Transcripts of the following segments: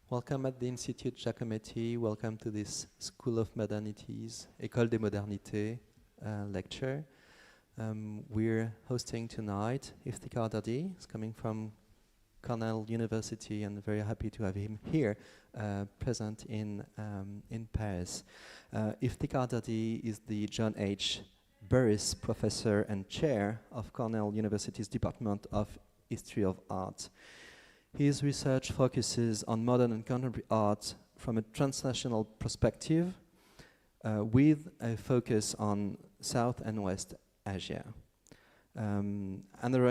Welcome at the Institute Giacometti. Welcome to this School of Modernities, École des Modernités lecture. We're hosting tonight Iftikhar Dadi. He's coming from Cornell University, and very happy to have him here, present in Paris. Iftikhar Dadi is the John H. Burris Professor and Chair of Cornell University's Department of History of Art. His research focuses on modern and contemporary art from a transnational perspective, with a focus on South and West Asia. Another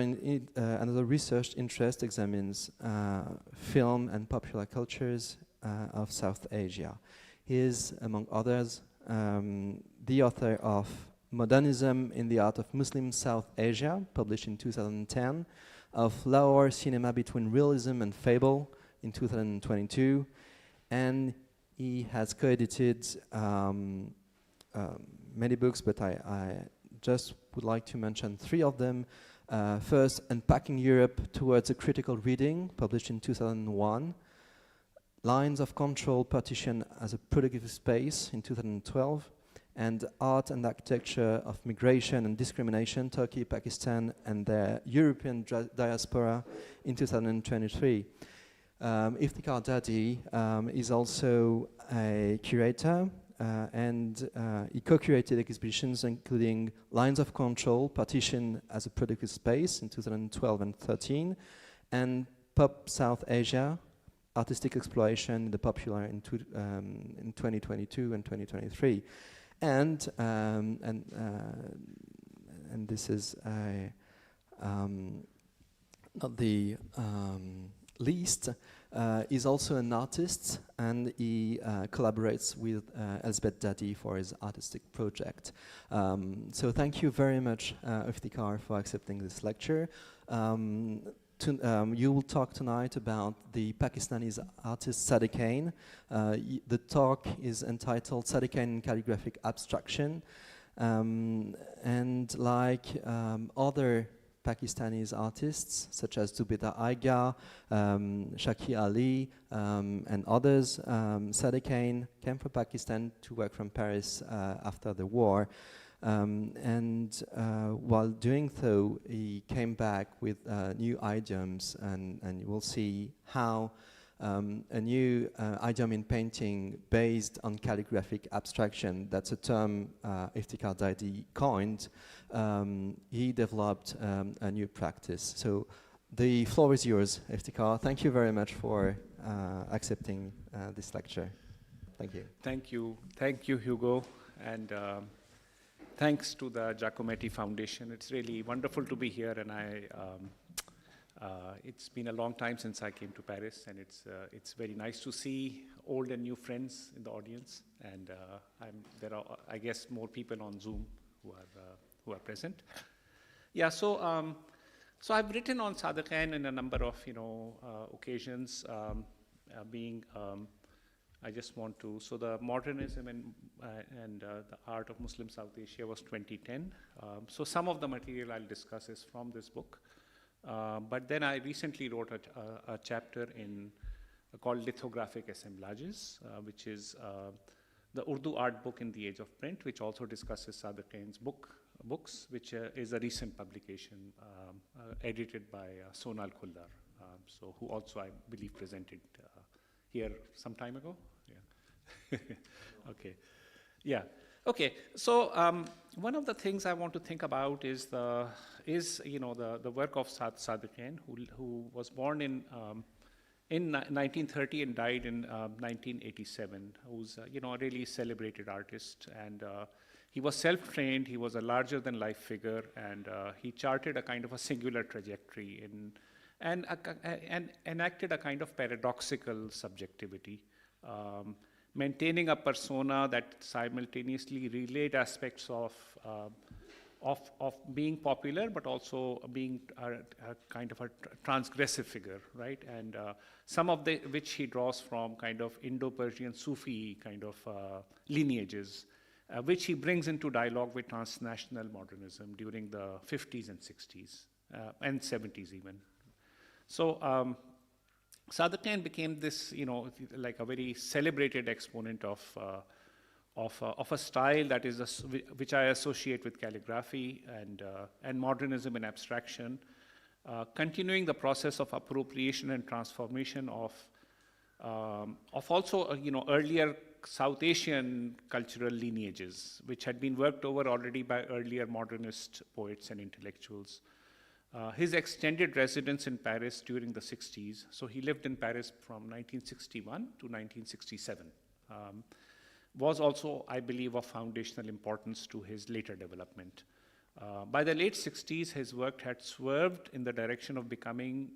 research interest examines film and popular cultures of South Asia. He is, among others, the author of Modernism in the Art of Muslim South Asia, published in 2010, of Lahore Cinema Between Realism and Fable in 2022, and he has co-edited many books, but I just would like to mention three of them. First, Unpacking Europe Towards a Critical Reading, published in 2001. Lines of Control, Partition as a Productive Space in 2012. And Art and Architecture of Migration and Discrimination, Turkey, Pakistan, and their European diaspora in 2023. Iftikhar Dadi is also a curator, and he co-curated exhibitions including Lines of Control, Partition as a Productive Space in 2012 and 2013, and Pop South Asia, Artistic Exploration in the Popular in 2022 and 2023. And this is not the least, is also an artist, and he collaborates with Elizabeth Dadi for his artistic project. So thank you very much, Iftikhar, for accepting this lecture. You will talk tonight about the Pakistani artist Sadequain. The talk is entitled Sadequain and Calligraphic Abstraction. And like other Pakistani artists, such as Zubeda Aiga, Shaki Ali, and others, Sadequain came from Pakistan to work from Paris after the war. While doing so, he came back with new idioms, and you will see how a new idiom in painting based on calligraphic abstraction, that's a term Iftikhar Dadi coined, he developed a new practice. So the floor is yours, Iftikhar. Thank you very much for accepting this lecture. Thank you. Thank you. Thank you, Hugo. And thanks to the Giacometti Foundation. It's really wonderful to be here, and it's been a long time since I came to Paris, and it's very nice to see old and new friends in the audience. And there are, I guess, more people on Zoom who are present. Yeah. So I've written on Sadequain in a number of occasions, I just want to, so the modernism and the art of Muslim South Asia was 2010. So some of the material I'll discuss is from this book. But then I recently wrote a chapter called Lithographic Assemblages, which is the Urdu art book in the age of print, which also discusses Sadequain's books, which is a recent publication edited by Sonal Khuldar, so who also, I believe, presented here some time ago. Yeah. Okay. Yeah. Okay. So one of the things I want to think about is the work of Sadequain, who was born in 1930 and died in 1987. Who's a really celebrated artist, and he was self-trained. He was a larger-than-life figure, and he charted a kind of a singular trajectory and enacted a kind of paradoxical subjectivity, maintaining a persona that simultaneously relayed aspects of being popular, but also being a kind of a transgressive figure, right? And some of which he draws from kind of Indo-Persian Sufi kind of lineages, which he brings into dialogue with transnational modernism during the 50s and 60s and 70s even. So Sadequain became this, like a very celebrated exponent of a style that is which I associate with calligraphy and modernism in abstraction, continuing the process of appropriation and transformation of also earlier South Asian cultural lineages, which had been worked over already by earlier modernist poets and intellectuals. His extended residence in Paris during the 60s, so he lived in Paris from 1961 to 1967, was also, I believe, of foundational importance to his later development. By the late 60s, his work had swerved in the direction of becoming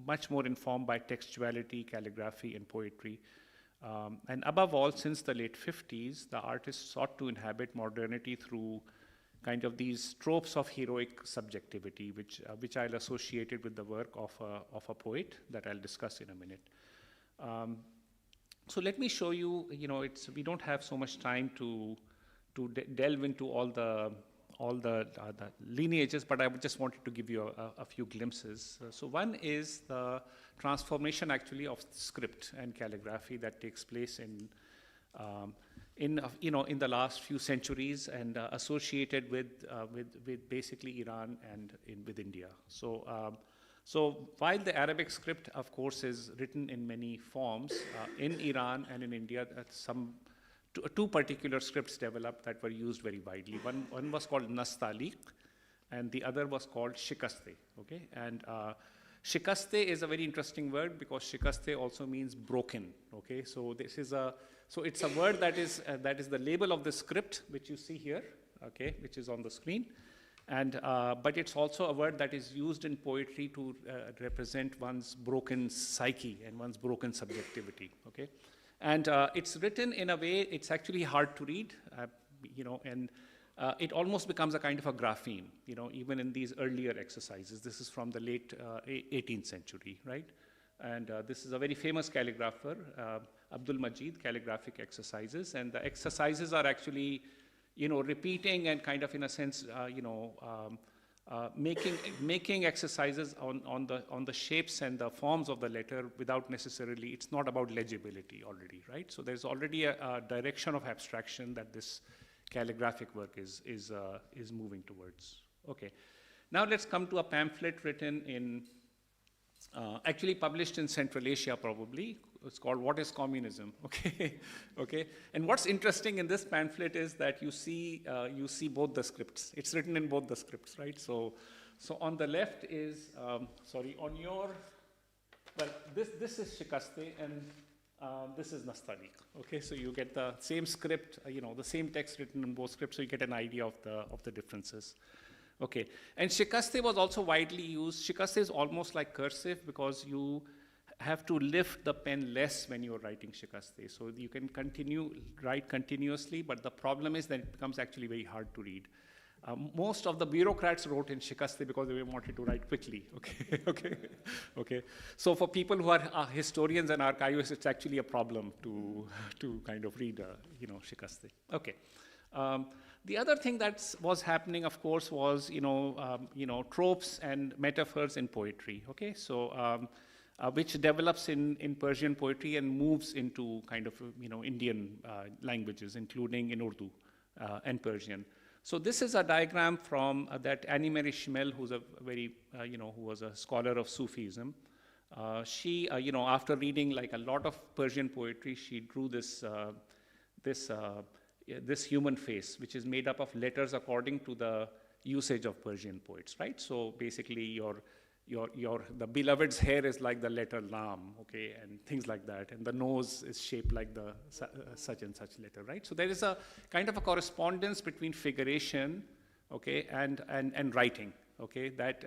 much more informed by textuality, calligraphy, and poetry. And above all, since the late 50s, the artist sought to inhabit modernity through kind of these tropes of heroic subjectivity, which I'll associate it with the work of a poet that I'll discuss in a minute. So let me show you, we don't have so much time to delve into all the lineages, but I just wanted to give you a few glimpses. So one is the transformation actually of script and calligraphy that takes place in the last few centuries and associated with basically Iran and with India. So while the Arabic script, of course, is written in many forms, in Iran and in India, two particular scripts developed that were used very widely. One was called Nastaliq, and the other was called Shikaste. Okay, and Shikaste is a very interesting word because Shikaste also means broken. Okay, so it's a word that is the label of the script which you see here. Okay, which is on the screen. And, but it's also a word that is used in poetry to represent one's broken psyche and one's broken subjectivity, okay? And it's written in a way, it's actually hard to read, and it almost becomes a kind of a grapheme, even in these earlier exercises. This is from the late 18th century, right? And this is a very famous calligrapher, Abdul Majid, Calligraphic Exercises, and the exercises are actually repeating and kind of in a sense, making exercises on the shapes and the forms of the letter without necessarily, it's not about legibility already, right? So there's already a direction of abstraction that this calligraphic work is moving towards. Okay, now let's come to a pamphlet written in, actually published in Central Asia probably. It's called What is Communism? Okay, okay. And what's interesting in this pamphlet is that you see both the scripts. It's written in both the scripts, right? So on the left is on your, well, this is Shikaste and this is Nastaliq. Okay, so you get the same script, the same text written in both scripts, so you get an idea of the differences. Okay, and Shikaste was also widely used. Shikaste is almost like cursive because you have to lift the pen less when you're writing Shikaste. So you can write continuously, but the problem is that it becomes actually very hard to read. Most of the bureaucrats wrote in Shikaste because they wanted to write quickly, okay. So for people who are historians and archivists, it's actually a problem to kind of read, Shikaste, okay. The other thing that was happening, of course, was, tropes and metaphors in poetry, okay? So, which develops in Persian poetry and moves into kind of, Indian languages, including in Urdu and Persian. So this is a diagram from that Annie Mary Schmel, who's a very, who was a scholar of Sufism. She, after reading like a lot of Persian poetry, she drew this human face, which is made up of letters according to the usage of Persian poets, right? So basically, the beloved's hair is like the letter lam, okay, and things like that, and the nose is shaped like the such and such letter, right? So there is a kind of a correspondence between figuration, okay, and writing, okay, that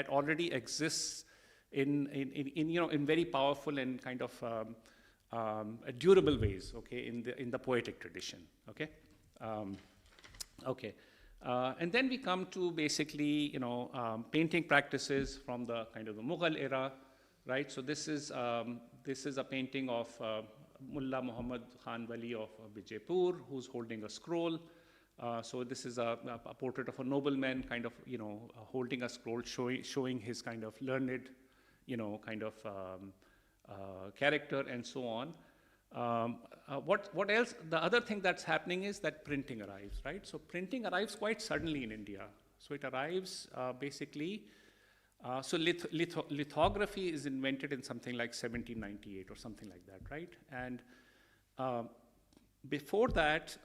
already exists in very powerful and kind of durable ways, okay, in the poetic tradition, okay, okay. And then we come to basically, painting practices from the kind of the Mughal era, right? So this is a painting of Mullah Muhammad Khan Wali of Bijapur, who's holding a scroll. So this is a portrait of a nobleman, kind of, holding a scroll, showing his kind of learned, kind of character, and so on. What else? The other thing that's happening is that printing arrives, right? So printing arrives quite suddenly in India. So it arrives basically, so lithography is invented in something like 1798 or something like that, right? And before that,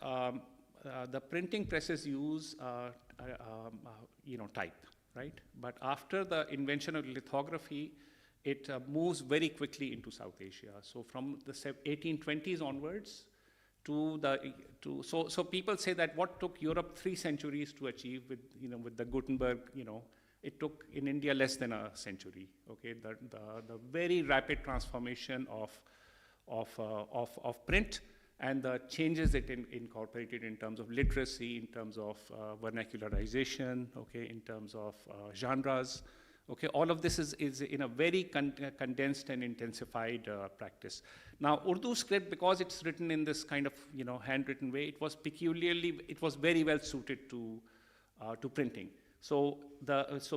the printing presses use type, right? But after the invention of lithography, it moves very quickly into South Asia. So from the 1820s onwards so people say that what took Europe 3 centuries to achieve with the Gutenberg, it took in India less than a century. Okay, the very rapid transformation of print and the changes it incorporated in terms of literacy, in terms of vernacularization, okay, in terms of genres. Okay, all of this is in a very condensed and intensified practice. Now, Urdu script, because it's written in this kind of handwritten way, it was very well suited to printing. So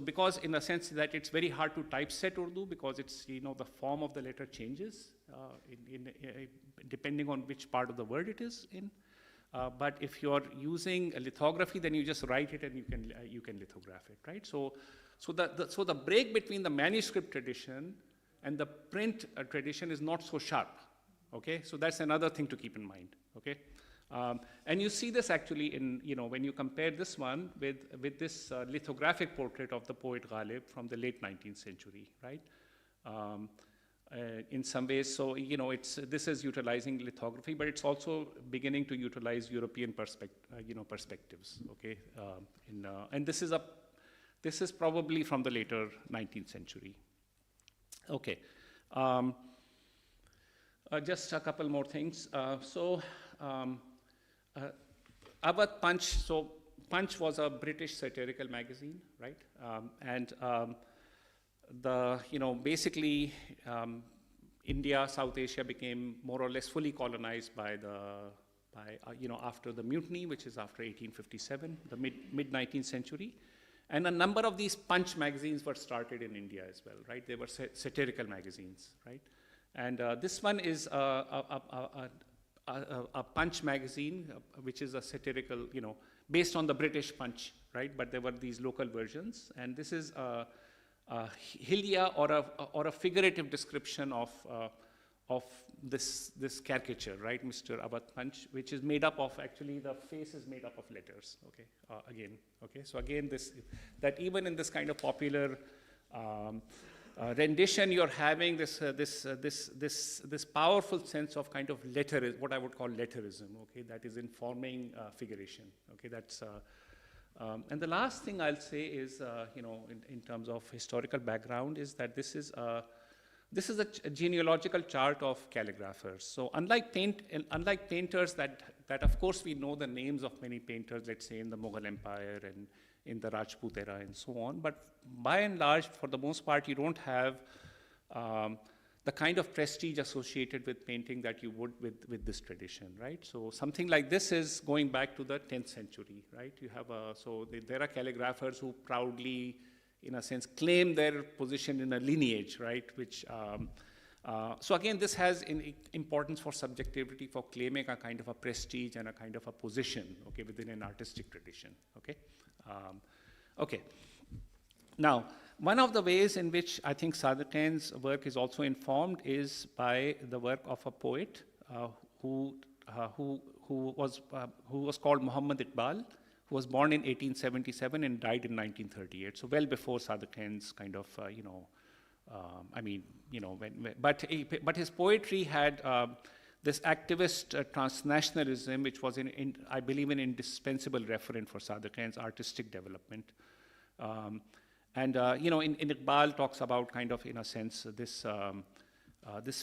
because in a sense that it's very hard to typeset Urdu because it's the form of the letter changes depending on which part of the word it is in. But if you're using a lithography, then you just write it and you can lithograph it, right? So the break between the manuscript tradition and the print tradition is not so sharp, okay? So that's another thing to keep in mind, okay? And you see this actually in, when you compare this one with this lithographic portrait of the poet Ghalib from the late 19th century, right? In some ways, so, this is utilizing lithography, but it's also beginning to utilize European perspectives, okay? And this is probably from the later 19th century. Okay. Just a couple more things. Awadh Punch, so Punch was a British satirical magazine, right? Basically, India, South Asia became more or less fully colonized after the mutiny, which is after 1857, the mid 19th century. And a number of these Punch magazines were started in India as well, right? They were satirical magazines, right? And this one is a Punch magazine, which is a satirical, based on the British Punch, right? But there were these local versions. And this is a hilya or a figurative description of this caricature, right, Mr. Awadh Punch, which is made up of, actually the face is made up of letters, okay, again, okay. So again, that even in this kind of popular rendition, you're having this powerful sense of kind of what I would call letterism, okay, that is informing figuration, okay, that's, and the last thing I'll say is, in terms of historical background, is that this is a genealogical chart of calligraphers. So unlike painters that of course we know the names of many painters, let's say in the Mughal Empire and in the Rajput era and so on, but by and large, for the most part, you don't have the kind of prestige associated with painting that you would with this tradition, right? So something like this is going back to the 10th century, right? You have there are calligraphers who proudly, in a sense, claim their position in a lineage, right? Which, so again, this has importance for subjectivity, for claiming a kind of a prestige and a kind of a position, okay, within an artistic tradition, okay? Okay. Now, one of the ways in which I think Sadequain's work is also informed is by the work of a poet who was called Muhammad Iqbal, who was born in 1877 and died in 1938. So well before Sadequain's kind of, but his poetry had this activist transnationalism, which was I believe, an indispensable referent for Sadequain's artistic development. In Iqbal talks about kind of, in a sense, this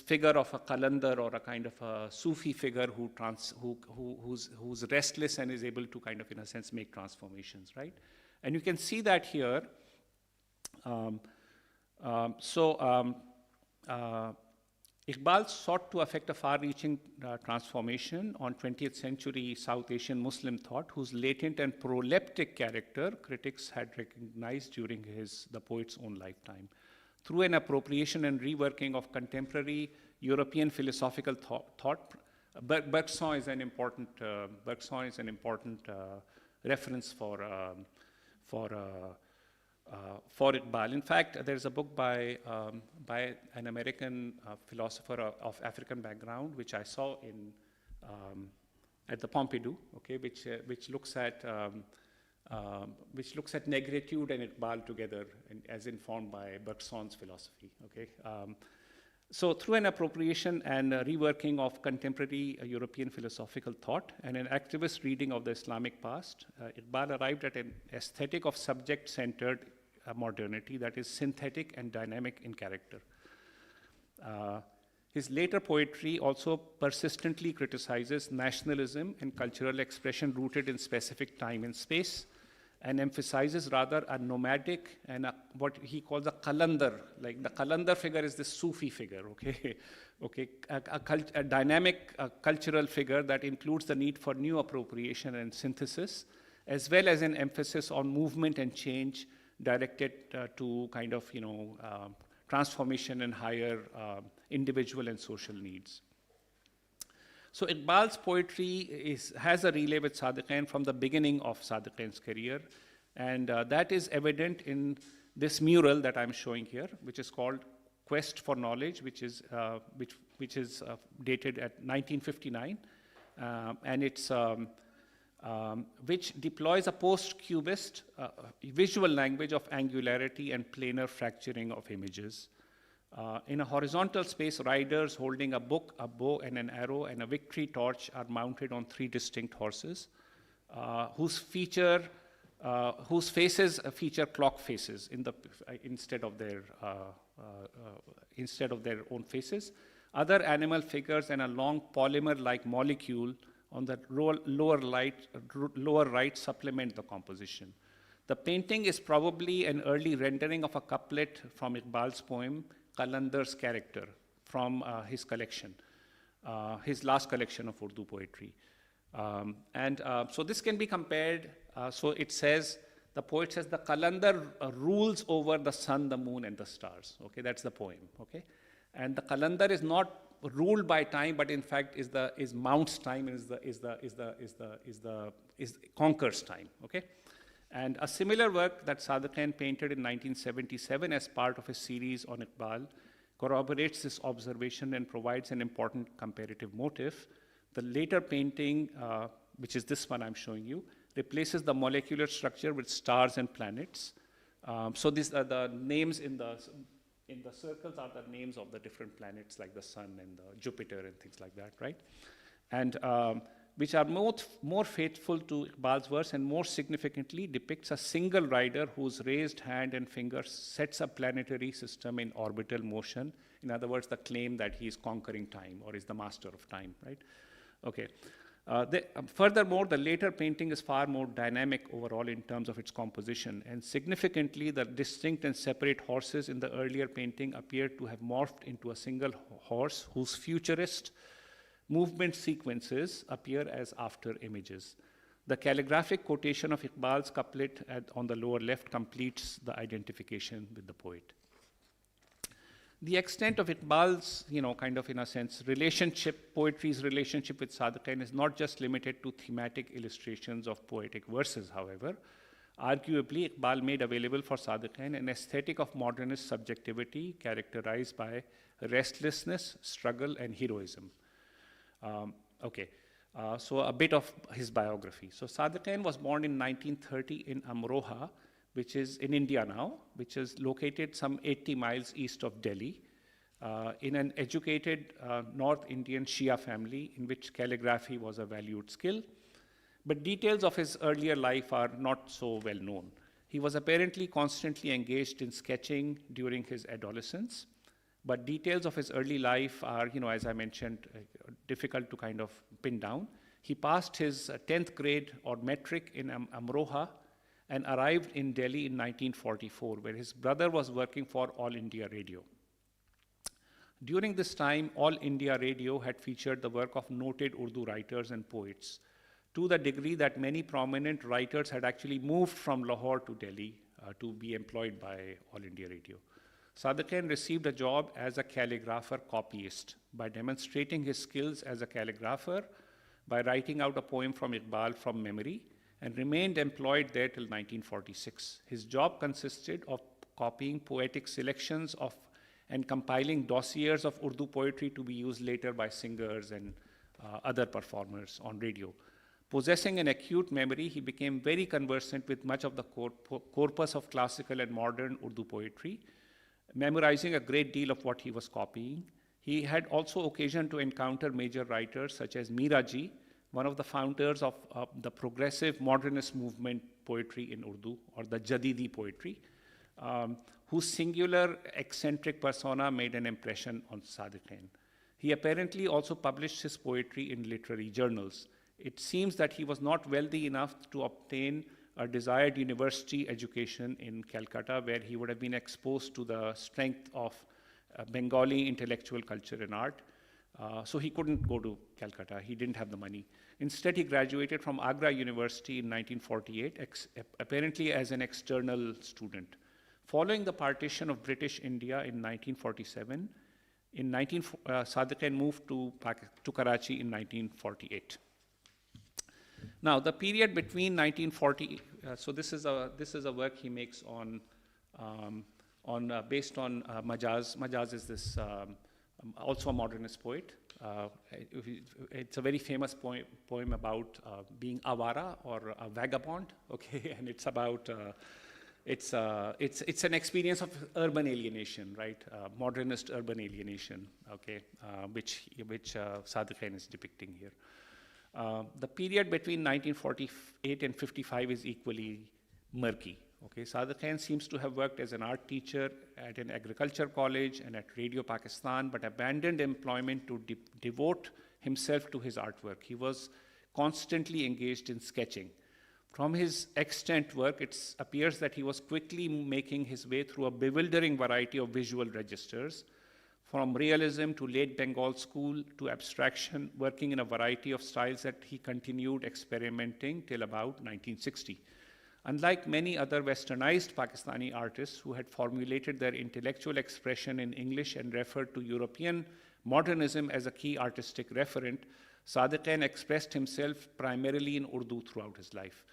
figure of a qalandar or a kind of a Sufi figure who's restless and is able to kind of, in a sense, make transformations, right? And you can see that here. Iqbal sought to effect a far-reaching transformation on 20th century South Asian Muslim thought, whose latent and proleptic character critics had recognized during the poet's own lifetime. through an appropriation and reworking of contemporary European philosophical thought. Bergson is an important reference for Iqbal. In fact, there's a book by an American philosopher of African background, which I saw at the Pompidou, okay, which looks at negritude and Iqbal together, as informed by Bergson's philosophy. Okay. So through an appropriation and reworking of contemporary European philosophical thought and an activist reading of the Islamic past, Iqbal arrived at an aesthetic of subject-centered modernity that is synthetic and dynamic in character. His later poetry also persistently criticizes nationalism and cultural expression rooted in specific time and space, and emphasizes rather a nomadic and what he calls a qalandar. Like the qalandar figure is the Sufi figure, okay? Okay, a dynamic cultural figure that includes the need for new appropriation and synthesis, as well as an emphasis on movement and change directed to kind of, transformation and higher individual and social needs. So Iqbal's poetry has a relay with Sadequain from the beginning of Sadequain's career, and that is evident in this mural that I'm showing here, which is called Quest for Knowledge, which is dated at 1959, and it's which deploys a post-cubist visual language of angularity and planar fracturing of images. In a horizontal space, riders holding a book, a bow, and an arrow, and a victory torch are mounted on 3 distinct horses, whose faces feature clock faces instead of their own faces. Other animal figures and a long polymer-like molecule on the lower right supplement the composition. The painting is probably an early rendering of a couplet from Iqbal's poem, Qalandar's Character, from his collection, his last collection of Urdu poetry. So this can be compared, so it says, the poet says, the Qalandar rules over the sun, the moon, and the stars. Okay, that's the poem, okay? And the Qalandar is not ruled by time, but in fact is mounts time, conquers time, okay? And a similar work that Sadequain painted in 1977 as part of a series on Iqbal corroborates this observation and provides an important comparative motif. The later painting, which is this one I'm showing you, replaces the molecular structure with stars and planets. So these are the names in the circles are the names of the different planets, like the sun and the Jupiter and things like that, right? And which are more faithful to Iqbal's verse, and more significantly depicts a single rider whose raised hand and fingers sets a planetary system in orbital motion. In other words, the claim that he is conquering time or is the master of time, right? Okay. Furthermore, the later painting is far more dynamic overall in terms of its composition, and significantly, the distinct and separate horses in the earlier painting appear to have morphed into a single horse whose futurist movement sequences appear as after images. The calligraphic quotation of Iqbal's couplet on the lower left completes the identification with the poet. The extent of Iqbal's, kind of in a sense, poetry's relationship with Sadequain is not just limited to thematic illustrations of poetic verses, however. Arguably, Iqbal made available for Sadequain an aesthetic of modernist subjectivity characterized by restlessness, struggle, and heroism. So a bit of his biography. So Sadequain was born in 1930 in Amroha, which is in India now, which is located some 80 miles east of Delhi, in an educated North Indian Shia family in which calligraphy was a valued skill. But details of his earlier life are not so well known. He was apparently constantly engaged in sketching during his adolescence, but details of his early life are, as I mentioned, difficult to kind of pin down. He passed his 10th grade or metric in Amroha and arrived in Delhi in 1944, where his brother was working for All India Radio. During this time, All India Radio had featured the work of noted Urdu writers and poets, to the degree that many prominent writers had actually moved from Lahore to Delhi to be employed by All India Radio. Sadequain received a job as a calligrapher copyist by demonstrating his skills as a calligrapher by writing out a poem from Iqbal from memory, and remained employed there till 1946. His job consisted of copying poetic selections of and compiling dossiers of Urdu poetry to be used later by singers and other performers on radio. Possessing an acute memory, he became very conversant with much of the corpus of classical and modern Urdu poetry, memorizing a great deal of what he was copying. He had also occasion to encounter major writers such as Mira Ji, one of the founders of the progressive modernist movement poetry in Urdu, or the Jadidi poetry, whose singular eccentric persona made an impression on Sadequain. He apparently also published his poetry in literary journals. It seems that he was not wealthy enough to obtain a desired university education in Calcutta, where he would have been exposed to the strength of Bengali intellectual culture and art. So he couldn't go to Calcutta. He didn't have the money. Instead, he graduated from Agra University in 1948, apparently as an external student. Following the partition of British India in 1947, Sadequain moved to Karachi in 1948. Now, the period between 1940, so this is a work he makes based on Majaz. Majaz is this also a modernist poet. It's a very famous poem about being awara or a vagabond. Okay, and it's about it's an experience of urban alienation, right? Modernist urban alienation. Okay, which Sadequain is depicting here. The period between 1948 and 55 is equally murky. Okay, Sadequain seems to have worked as an art teacher at an agriculture college and at Radio Pakistan, but abandoned employment to devote himself to his artwork. He was constantly engaged in sketching. From his extant work, it appears that he was quickly making his way through a bewildering variety of visual registers, from realism to late Bengal school to abstraction, working in a variety of styles that he continued experimenting till about 1960. Unlike many other westernized Pakistani artists who had formulated their intellectual expression in English and referred to European modernism as a key artistic referent, Sadequain expressed himself primarily in Urdu throughout his life.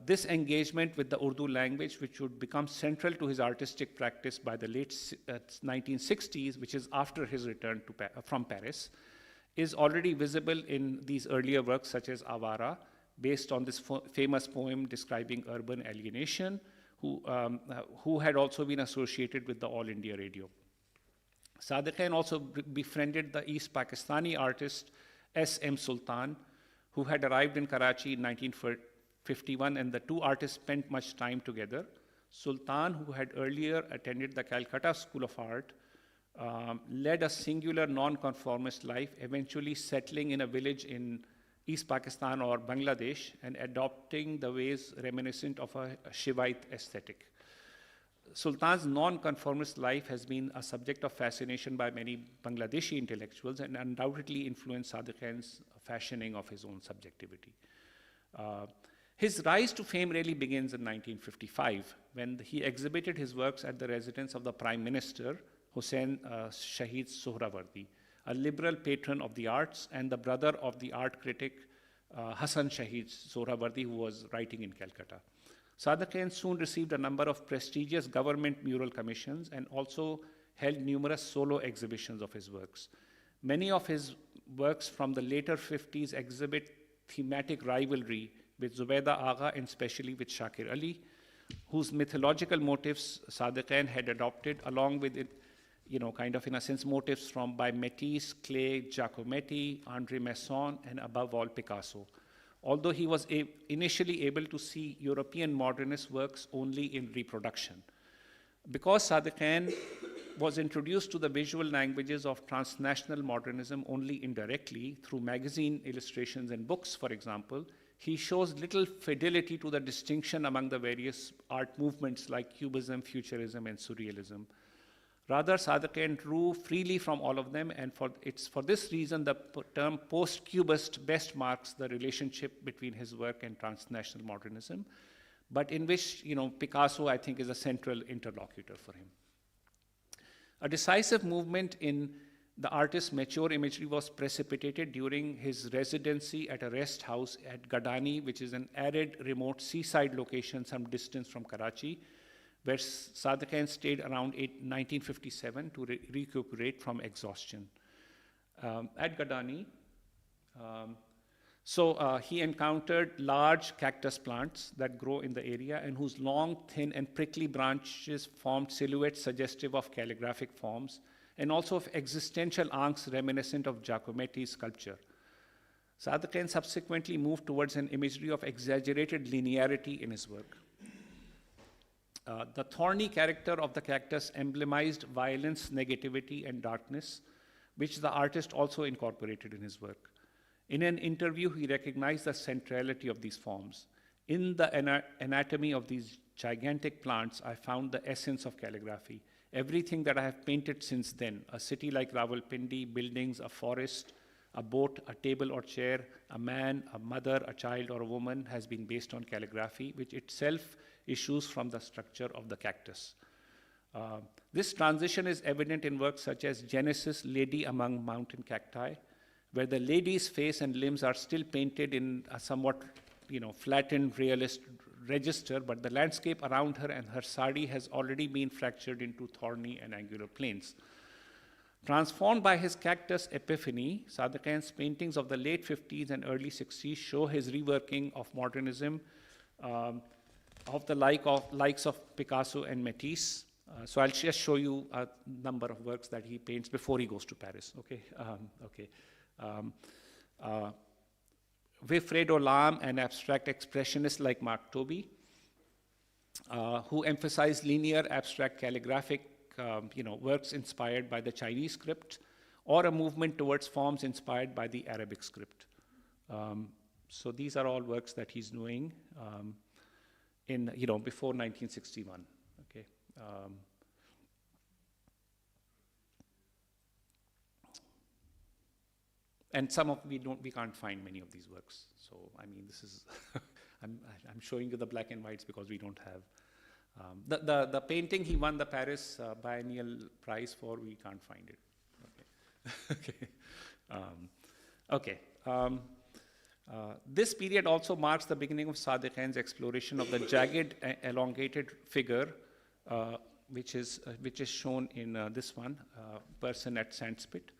This engagement with the Urdu language, which would become central to his artistic practice by the late 1960s, which is after his return from Paris, is already visible in these earlier works such as Awara, based on this famous poem describing urban alienation, who had also been associated with the All India Radio. Sadequain also befriended the East Pakistani artist S.M. Sultan, who had arrived in Karachi in 1951, and the two artists spent much time together. Sultan, who had earlier attended the Calcutta School of Art, led a singular non-conformist life, eventually settling in a village in East Pakistan or Bangladesh and adopting the ways reminiscent of a Shivite aesthetic. Sultan's non-conformist life has been a subject of fascination by many Bangladeshi intellectuals and undoubtedly influenced Sadequain's fashioning of his own subjectivity. His rise to fame really begins in 1955 when he exhibited his works at the residence of the Prime Minister, Hussain Shahid Sohrawardi, a liberal patron of the arts and the brother of the art critic Hassan Shahid Sohrawardi, who was writing in Calcutta. Sadequain soon received a number of prestigious government mural commissions and also held numerous solo exhibitions of his works. Many of his works from the later 50s exhibit thematic rivalry with Zubaida Agha and especially with Shakir Ali, whose mythological motifs Sadequain had adopted along with kind of in a sense motifs by Matisse, Klee, Giacometti, André Masson, and above all Picasso. Although he was initially able to see European modernist works only in reproduction. Because Sadequain was introduced to the visual languages of transnational modernism only indirectly through magazine illustrations and books, for example, he shows little fidelity to the distinction among the various art movements like Cubism, Futurism, and Surrealism. Rather, Sadequain drew freely from all of them, and it's for this reason the term post-Cubist best marks the relationship between his work and transnational modernism, but in which Picasso, I think, is a central interlocutor for him. A decisive movement in the artist's mature imagery was precipitated during his residency at a rest house at Gadani, which is an arid, remote seaside location some distance from Karachi, where Sadequain stayed around 1957 to recuperate from exhaustion. At Gadani, he encountered large cactus plants that grow in the area and whose long, thin, and prickly branches formed silhouettes suggestive of calligraphic forms and also of existential angst reminiscent of Giacometti's sculpture. Sadequain subsequently moved towards an imagery of exaggerated linearity in his work. The thorny character of the cactus emblemized violence, negativity, and darkness, which the artist also incorporated in his work. In an interview, he recognized the centrality of these forms. In the anatomy of these gigantic plants, I found the essence of calligraphy. Everything that I have painted since then, a city like Rawalpindi, buildings, a forest, a boat, a table or chair, a man, a mother, a child, or a woman, has been based on calligraphy, which itself issues from the structure of the cactus. This transition is evident in works such as Genesis, Lady Among Mountain Cacti, where the lady's face and limbs are still painted in a somewhat flattened realist register, but the landscape around her and her sari has already been fractured into thorny and angular planes. Transformed by his cactus epiphany, Sadequain's paintings of the late 50s and early 60s show his reworking of modernism of the likes of Picasso and Matisse. So I'll just show you a number of works that he paints before he goes to Paris. Wilfredo Lam, an abstract expressionist like Mark Tobey, who emphasized linear abstract calligraphic works inspired by the Chinese script, or a movement towards forms inspired by the Arabic script. So these are all works that he's doing before 1961. Okay. And some of we can't find many of these works. So I mean, this is I'm showing you the black and whites because we don't have the painting he won the Paris Biennial Prize for. We can't find it. Okay. This period also marks the beginning of Sadequain's exploration of the jagged, elongated figure, which is shown in this one, person at Sandspit.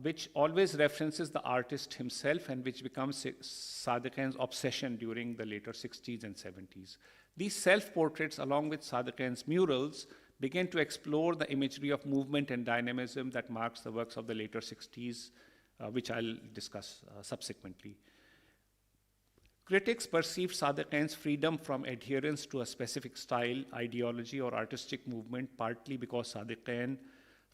Which always references the artist himself and which becomes Sadequain's obsession during the later 60s and 70s. These self-portraits, along with Sadequain's murals, began to explore the imagery of movement and dynamism that marks the works of the later 60s, which I'll discuss subsequently. Critics perceived Sadequain's freedom from adherence to a specific style, ideology, or artistic movement, partly because Sadequain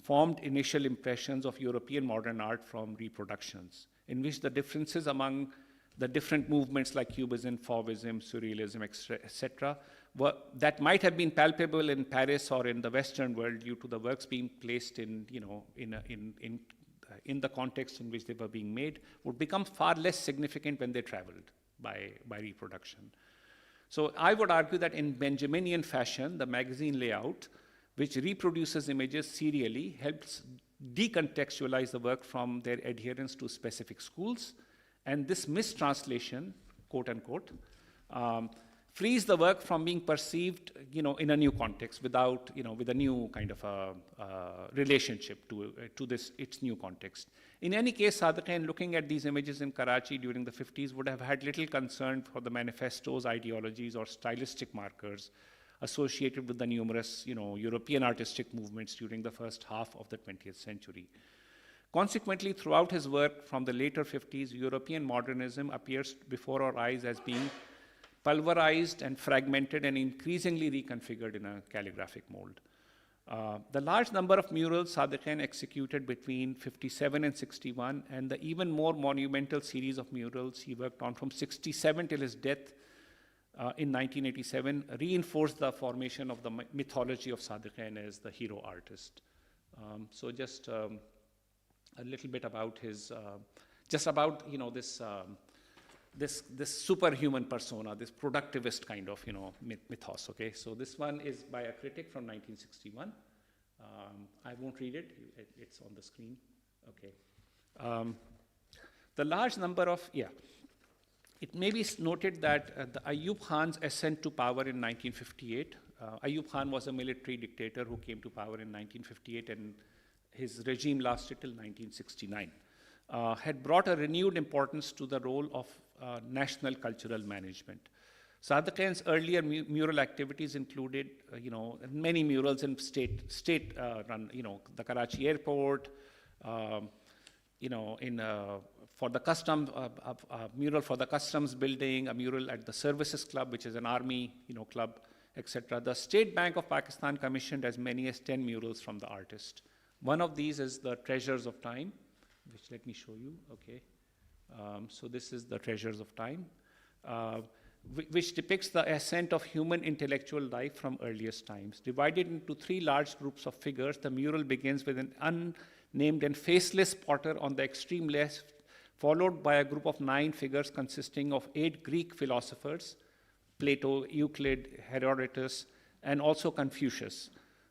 formed initial impressions of European modern art from reproductions, in which the differences among the different movements like Cubism, Fauvism, Surrealism, etc., that might have been palpable in Paris or in the Western world due to the works being placed in the context in which they were being made, would become far less significant when they traveled by reproduction. So I would argue that in Benjaminian fashion, the magazine layout, which reproduces images serially, helps decontextualize the work from their adherence to specific schools. And this mistranslation, quote unquote, frees the work from being perceived, in a new context without, with a new kind of a relationship to its new context. In any case, Sadequain, looking at these images in Karachi during the 50s, would have had little concern for the manifestos, ideologies, or stylistic markers associated with the numerous, European artistic movements during the first half of the 20th century. Consequently, throughout his work from the later 50s, European modernism appears before our eyes as being pulverized and fragmented and increasingly reconfigured in a calligraphic mold. The large number of murals Sadequain executed between 57 and 61, and the even more monumental series of murals he worked on from 67 till his death in 1987, reinforced the formation of the mythology of Sadequain as the hero artist. So just a little bit about his, this superhuman persona, this productivist kind of, mythos, okay? So this one is by a critic from 1961. I won't read it. It's on the screen. Okay. The large number of, it may be noted that the Ayub Khan's ascent to power in 1958, Ayub Khan was a military dictator who came to power in 1958, and his regime lasted till 1969, had brought a renewed importance to the role of national cultural management. Sadequain's earlier mural activities included, many murals in state run, the Karachi airport, for the customs, a mural for the customs building, a mural at the services club, which is an army, club, etc. The State Bank of Pakistan commissioned as many as 10 murals from the artist. One of these is the Treasures of Time, which let me show you, okay. So this is the Treasures of Time, which depicts the ascent of human intellectual life from earliest times. Divided into 3 large groups of figures, the mural begins with an unnamed and faceless potter on the extreme left, followed by a group of 9 figures consisting of 8 Greek philosophers, Plato, Euclid, Herodotus, and also Confucius.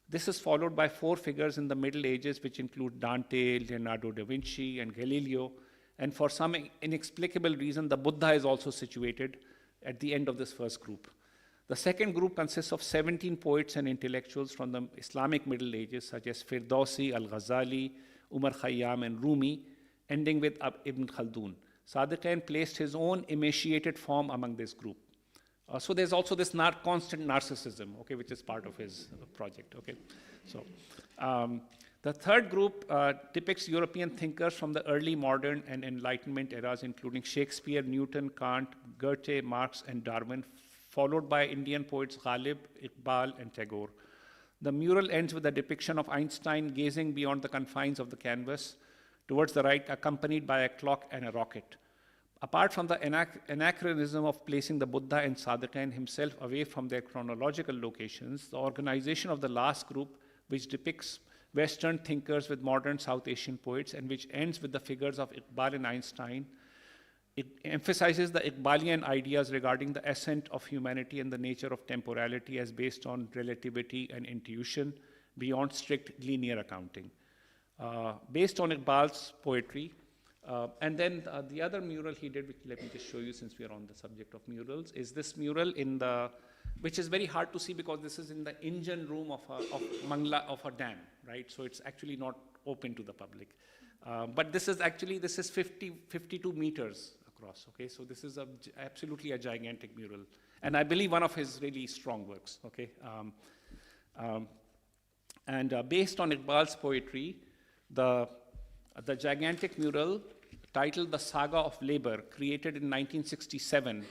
This is followed by 4 figures in the Middle Ages, which include Dante, Leonardo da Vinci, and Galileo. And for some inexplicable reason, the Buddha is also situated at the end of this first group. The second group consists of 17 poets and intellectuals from the Islamic Middle Ages, such as Firdausi, Al-Ghazali, Umar Khayyam, and Rumi, ending with Ibn Khaldun. Sadequain placed his own emaciated form among this group. So there's also this constant narcissism, okay, which is part of his project, okay. So the third group depicts European thinkers from the early modern and Enlightenment eras, including Shakespeare, Newton, Kant, Goethe, Marx, and Darwin, followed by Indian poets Ghalib, Iqbal, and Tagore. The mural ends with a depiction of Einstein gazing beyond the confines of the canvas towards the right, accompanied by a clock and a rocket. Apart from the anachronism of placing the Buddha and Sadequain himself away from their chronological locations, the organization of the last group, which depicts Western thinkers with modern South Asian poets and which ends with the figures of Iqbal and Einstein, it emphasizes the Iqbalian ideas regarding the ascent of humanity and the nature of temporality as based on relativity and intuition beyond strict linear accounting. Based on Iqbal's poetry, and then the other mural he did, which let me just show you since we are on the subject of murals, is this mural which is very hard to see because this is in the engine room of a dam, right? So it's actually not open to the public. But this is 52 meters across, okay? So this is absolutely a gigantic mural. And I believe one of his really strong works, okay? Based on Iqbal's poetry, the gigantic mural titled The Saga of Labor, created in 1967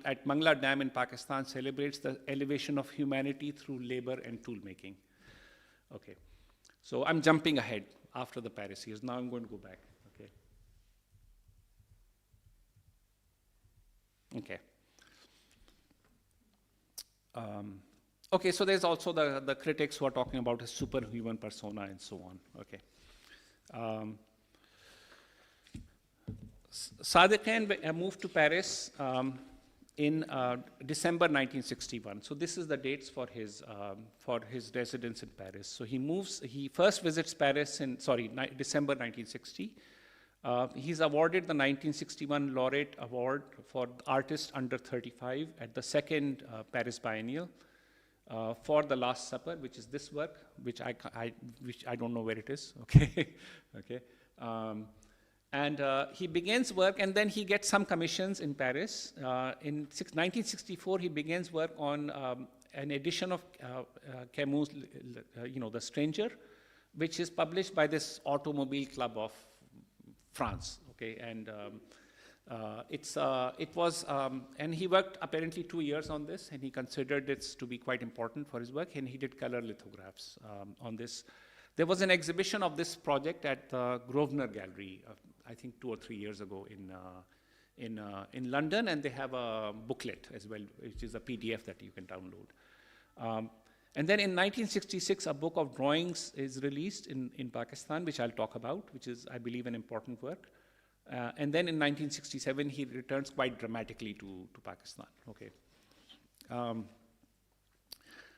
at Mangla Dam in Pakistan, celebrates the elevation of humanity through labor and tool making. Okay, so I'm jumping ahead after the Paris years. Now I'm going to go back, okay. Okay. Okay, so there's also the critics who are talking about a superhuman persona and so on, okay. Sadequain moved to Paris in December 1961. So this is the dates for his residence in Paris. So he first visits Paris in, December 1960. He's awarded the 1961 Laureate Award for Artist Under 35 at the second Paris Biennial for The Last Supper, which is this work, which I don't know where it is, okay, okay. He begins work, and then he gets some commissions in Paris. In 1964, he begins work on an edition of Camus' The Stranger, which is published by this Automobile Club of France. Okay, and and he worked apparently 2 years on this, and he considered it to be quite important for his work, and he did color lithographs on this. There was an exhibition of this project at the Grosvenor Gallery, I think 2 or 3 years ago in London, and they have a booklet as well, which is a PDF that you can download. And then in 1966, a book of drawings is released in Pakistan, which I'll talk about, which is, I believe, an important work. And then in 1967, he returns quite dramatically to Pakistan. Okay.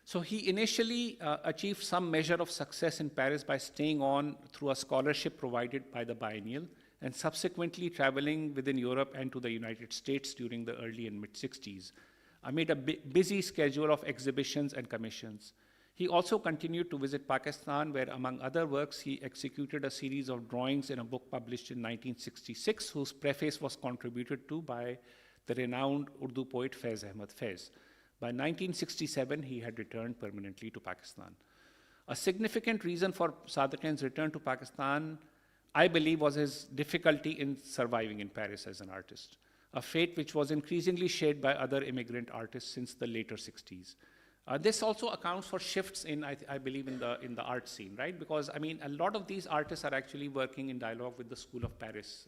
So he initially achieved some measure of success in Paris by staying on through a scholarship provided by the biennial, and subsequently traveling within Europe and to the United States during the early and mid-60s, amid a busy schedule of exhibitions and commissions. He also continued to visit Pakistan, where among other works, he executed a series of drawings in a book published in 1966, whose preface was contributed to by the renowned Urdu poet Faiz Ahmad Faiz. By 1967, he had returned permanently to Pakistan. A significant reason for Sadequain's return to Pakistan, I believe, was his difficulty in surviving in Paris as an artist, a fate which was increasingly shared by other immigrant artists since the later 60s. This also accounts for shifts in, I believe, in the art scene, right? Because, I mean, a lot of these artists are actually working in dialogue with the School of Paris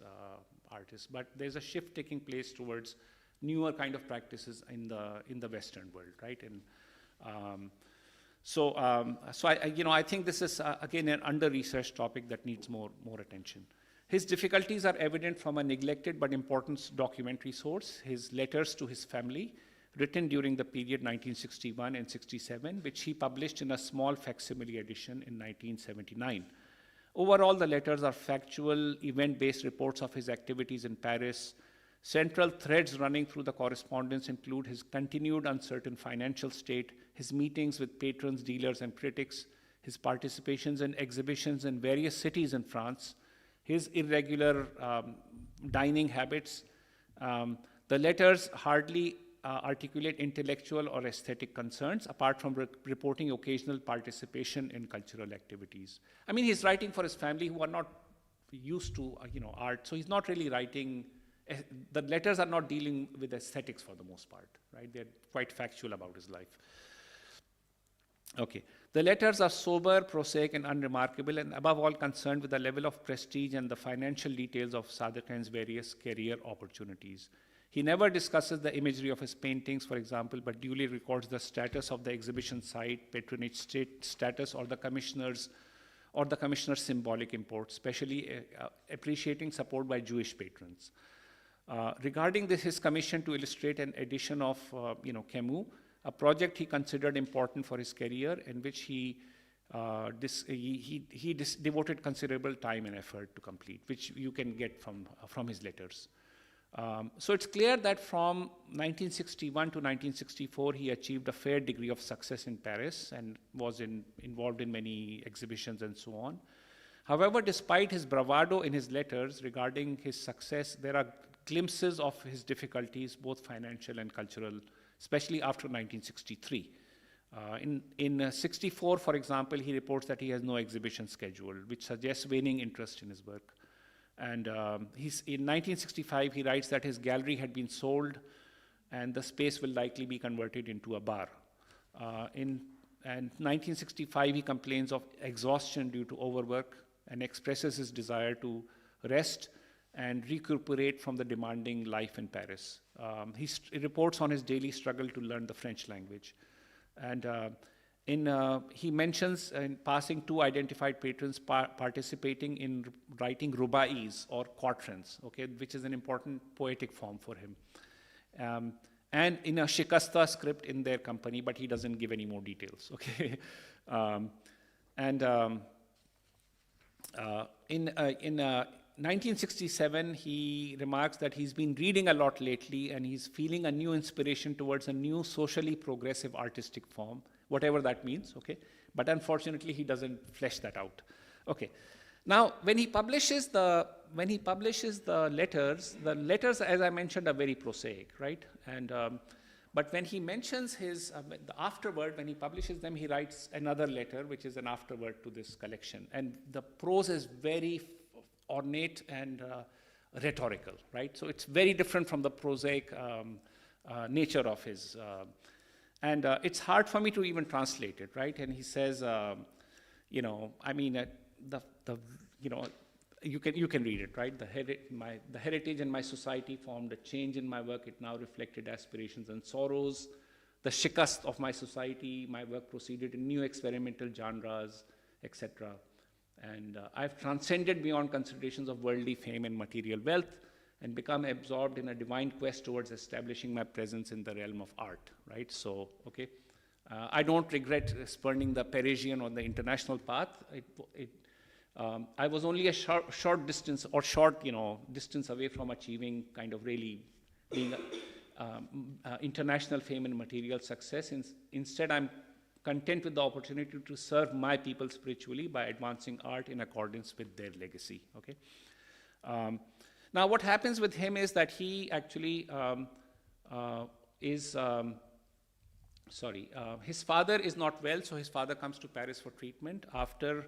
artists, but there's a shift taking place towards newer kind of practices in the Western world, right? And I think this is again an under-researched topic that needs more attention. His difficulties are evident from a neglected but important documentary source, his letters to his family, written during the period 1961 and 67, which he published in a small facsimile edition in 1979. Overall, the letters are factual, event-based reports of his activities in Paris. Central threads running through the correspondence include his continued uncertain financial state, his meetings with patrons, dealers, and critics, his participations in exhibitions in various cities in France, his irregular dining habits. The letters hardly articulate intellectual or aesthetic concerns, apart from reporting occasional participation in cultural activities. I mean, he's writing for his family who are not used to art, so he's not really writing. The letters are not dealing with aesthetics for the most part, right? They're quite factual about his life. Okay, the letters are sober, prosaic, and unremarkable, and above all concerned with the level of prestige and the financial details of Sadequain's various career opportunities. He never discusses the imagery of his paintings, for example, but duly records the status of the exhibition site, patronage status, or the commissioner's symbolic import, especially appreciating support by Jewish patrons. Regarding his commission to illustrate an edition of Camus, a project he considered important for his career, in which he devoted considerable time and effort to complete, which you can get from his letters. So it's clear that from 1961 to 1964, he achieved a fair degree of success in Paris and was involved in many exhibitions and so on. However, despite his bravado in his letters regarding his success, there are glimpses of his difficulties, both financial and cultural, especially after 1963. In 64, for example, he reports that he has no exhibition schedule, which suggests waning interest in his work. And in 1965, he writes that his gallery had been sold and the space will likely be converted into a bar. In 1965, he complains of exhaustion due to overwork and expresses his desire to rest and recuperate from the demanding life in Paris. He reports on his daily struggle to learn the French language. And he mentions in passing two identified patrons participating in writing ruba'is or quatrains, okay, which is an important poetic form for him. And in a shikasta script in their company, but he doesn't give any more details, okay? In 1967, he remarks that he's been reading a lot lately and he's feeling a new inspiration towards a new socially progressive artistic form, whatever that means, okay? But unfortunately, he doesn't flesh that out. Okay. Now, when he publishes the letters, as I mentioned, are very prosaic, right? And but when he mentions the afterword, when he publishes them, he writes another letter, which is an afterword to this collection. And the prose is very ornate and rhetorical, right? So it's very different from the prosaic nature of his. And it's hard for me to even translate it, right? And he says, you can read it, right? The heritage and my society formed a change in my work. It now reflected aspirations and sorrows. The shikast of my society, my work proceeded in new experimental genres, etc. And I've transcended beyond considerations of worldly fame and material wealth and become absorbed in a divine quest towards establishing my presence in the realm of art, right? So, okay. I don't regret spurning the Parisian or the international path. I was only a short distance or distance away from achieving kind of really being international fame and material success. Instead, I'm content with the opportunity to serve my people spiritually by advancing art in accordance with their legacy. Okay. Now, what happens with him is that he actually his father is not well, so his father comes to Paris for treatment. After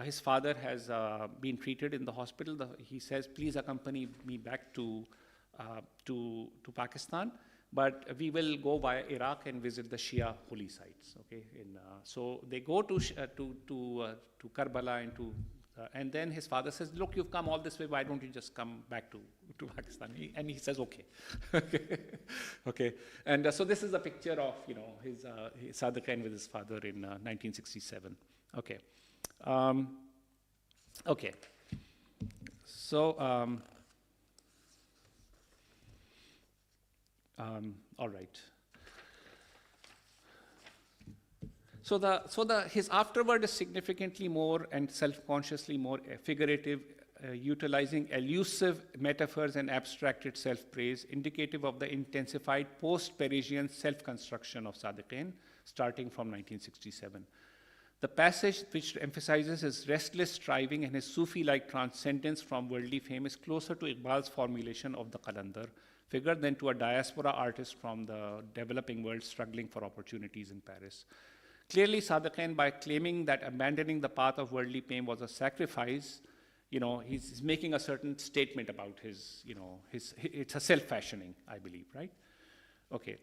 his father has been treated in the hospital, he says, please accompany me back to Pakistan, but we will go via Iraq and visit the Shia holy sites. Okay, so they go to Karbala and then his father says, look, you've come all this way, why don't you just come back to Pakistan? And he says, okay. Okay. And so this is a picture of, his Sadequain with his father in 1967. Okay. Okay. So, all right. So his afterword is significantly more and self-consciously more figurative, utilizing elusive metaphors and abstracted self-praise, indicative of the intensified post-Parisian self-construction of Sadequain, starting from 1967. The passage which emphasizes his restless striving and his Sufi-like transcendence from worldly fame is closer to Iqbal's formulation of the Qalandar figure than to a diaspora artist from the developing world struggling for opportunities in Paris. Clearly, Sadequain, by claiming that abandoning the path of worldly fame was a sacrifice, he's making a certain statement about his, it's a self-fashioning, I believe, right? Okay.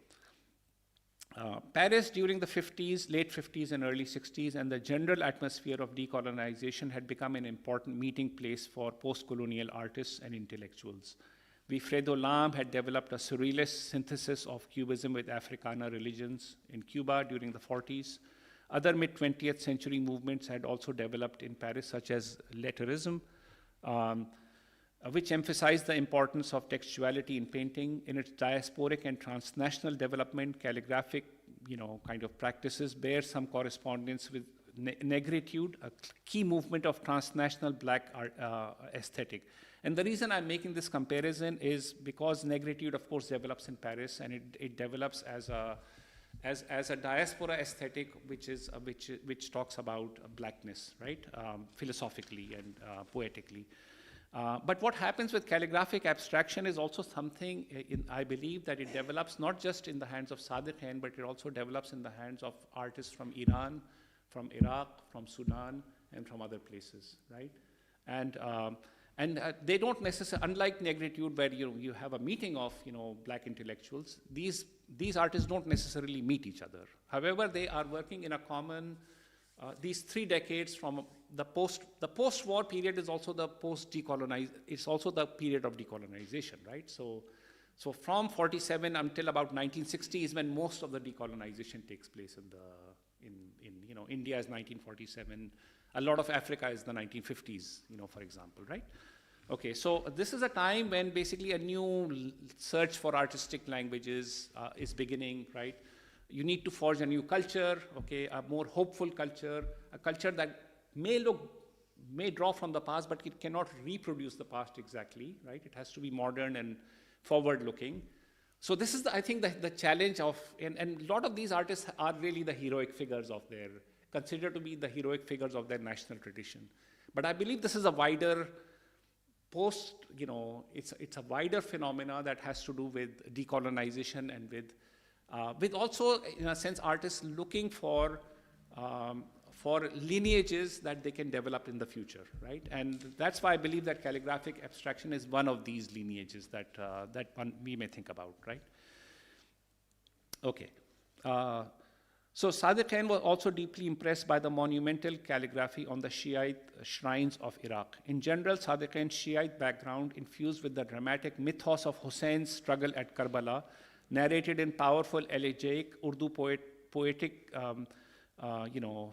Paris during the 50s, late 50s and early 60s, and the general atmosphere of decolonization had become an important meeting place for post-colonial artists and intellectuals. Wilfredo Lamb had developed a surrealist synthesis of Cubism with Africana religions in Cuba during the 40s. Other mid-20th century movements had also developed in Paris, such as letterism, which emphasized the importance of textuality in painting. In its diasporic and transnational development, calligraphic, kind of practices bear some correspondence with negritude, a key movement of transnational black art, aesthetic. And the reason I'm making this comparison is because negritude, of course, develops in Paris, and it develops as a diaspora aesthetic, which talks about blackness, right, philosophically and poetically. But what happens with calligraphic abstraction is also something, I believe, that it develops not just in the hands of Sadequain, but it also develops in the hands of artists from Iran, from Iraq, from Sudan, and from other places, right? And they don't necessarily, unlike negritude, where you have a meeting of black intellectuals, these artists don't necessarily meet each other. However, they are working in a common. These 3 decades from the post-war period is also the it's also the period of decolonization, right? So from 47 until about 1960 is when most of the decolonization takes place in India is 1947. A lot of Africa is the 1950s, for example, right? Okay, so this is a time when basically a new search for artistic languages is beginning, right? You need to forge a new culture, okay, a more hopeful culture, a culture that may draw from the past, but it cannot reproduce the past exactly, right? It has to be modern and forward-looking. So this is, I think, the challenge of, and a lot of these artists are really the heroic figures of considered to be the heroic figures of their national tradition. But I believe this is a wider it's a wider phenomena that has to do with decolonization and with also, in a sense, artists looking for lineages that they can develop in the future, right? And that's why I believe that calligraphic abstraction is one of these lineages that we may think about, right? Okay. So Sadequain was also deeply impressed by the monumental calligraphy on the Shiite shrines of Iraq. In general, Sadequain's Shiite background, infused with the dramatic mythos of Hussein's struggle at Karbala, narrated in powerful elegiac Urdu poetic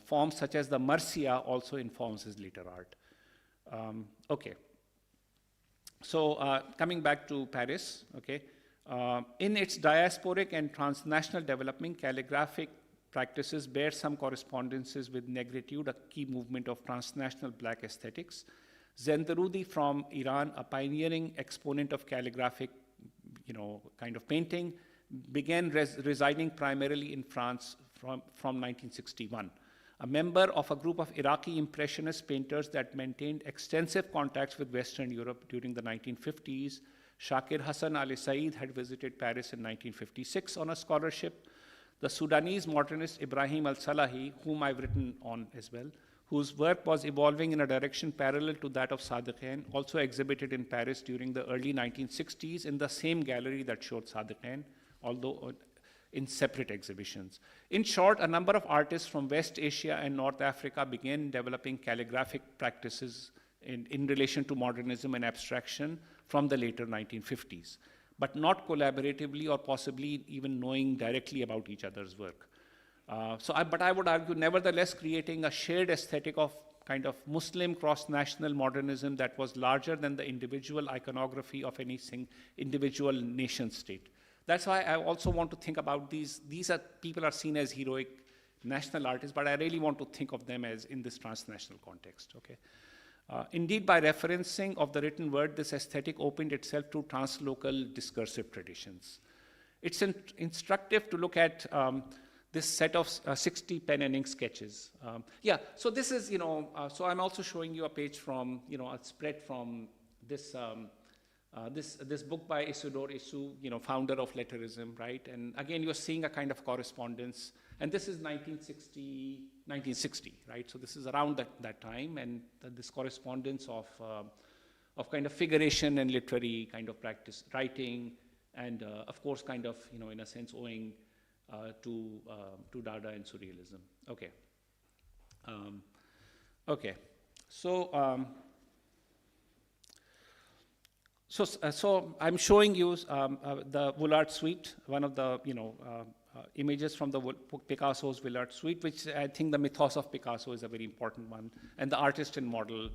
forms such as the Marsiya, also informs his later art. Okay. So coming back to Paris, okay. In its diasporic and transnational development, calligraphic practices bear some correspondences with negritude, a key movement of transnational black aesthetics. Zendarudi from Iran, a pioneering exponent of calligraphic, kind of painting, began residing primarily in France from 1961. A member of a group of Iraqi Impressionist painters that maintained extensive contacts with Western Europe during the 1950s, Shakir Hassan Ali Saeed had visited Paris in 1956 on a scholarship. The Sudanese modernist Ibrahim al-Salahi, whom I've written on as well, whose work was evolving in a direction parallel to that of Sadequain, also exhibited in Paris during the early 1960s in the same gallery that showed Sadequain, although in separate exhibitions. In short, a number of artists from West Asia and North Africa began developing calligraphic practices in relation to modernism and abstraction from the later 1950s, but not collaboratively or possibly even knowing directly about each other's work. But I would argue, nevertheless, creating a shared aesthetic of kind of Muslim cross-national modernism that was larger than the individual iconography of any individual nation state. That's why I also want to think about these people are seen as heroic national artists, but I really want to think of them as in this transnational context, okay? Indeed, by referencing of the written word, this aesthetic opened itself to translocal discursive traditions. It's instructive to look at this set of 60 pen and ink sketches. So this is, so I'm also showing you a page from, a spread from this, this book by Isidore Issou, founder of letterism, right? And again, you're seeing a kind of correspondence. And this is 1960, right? So this is around that time, and this correspondence of kind of figuration and literary kind of practice, writing, and of course, kind of, in a sense, owing to Dada and Surrealism. Okay. Okay. So, so I'm showing you the Vuillard suite, one of the images from the Picasso's Vuillard suite, which I think the mythos of Picasso is a very important one, and the artist and model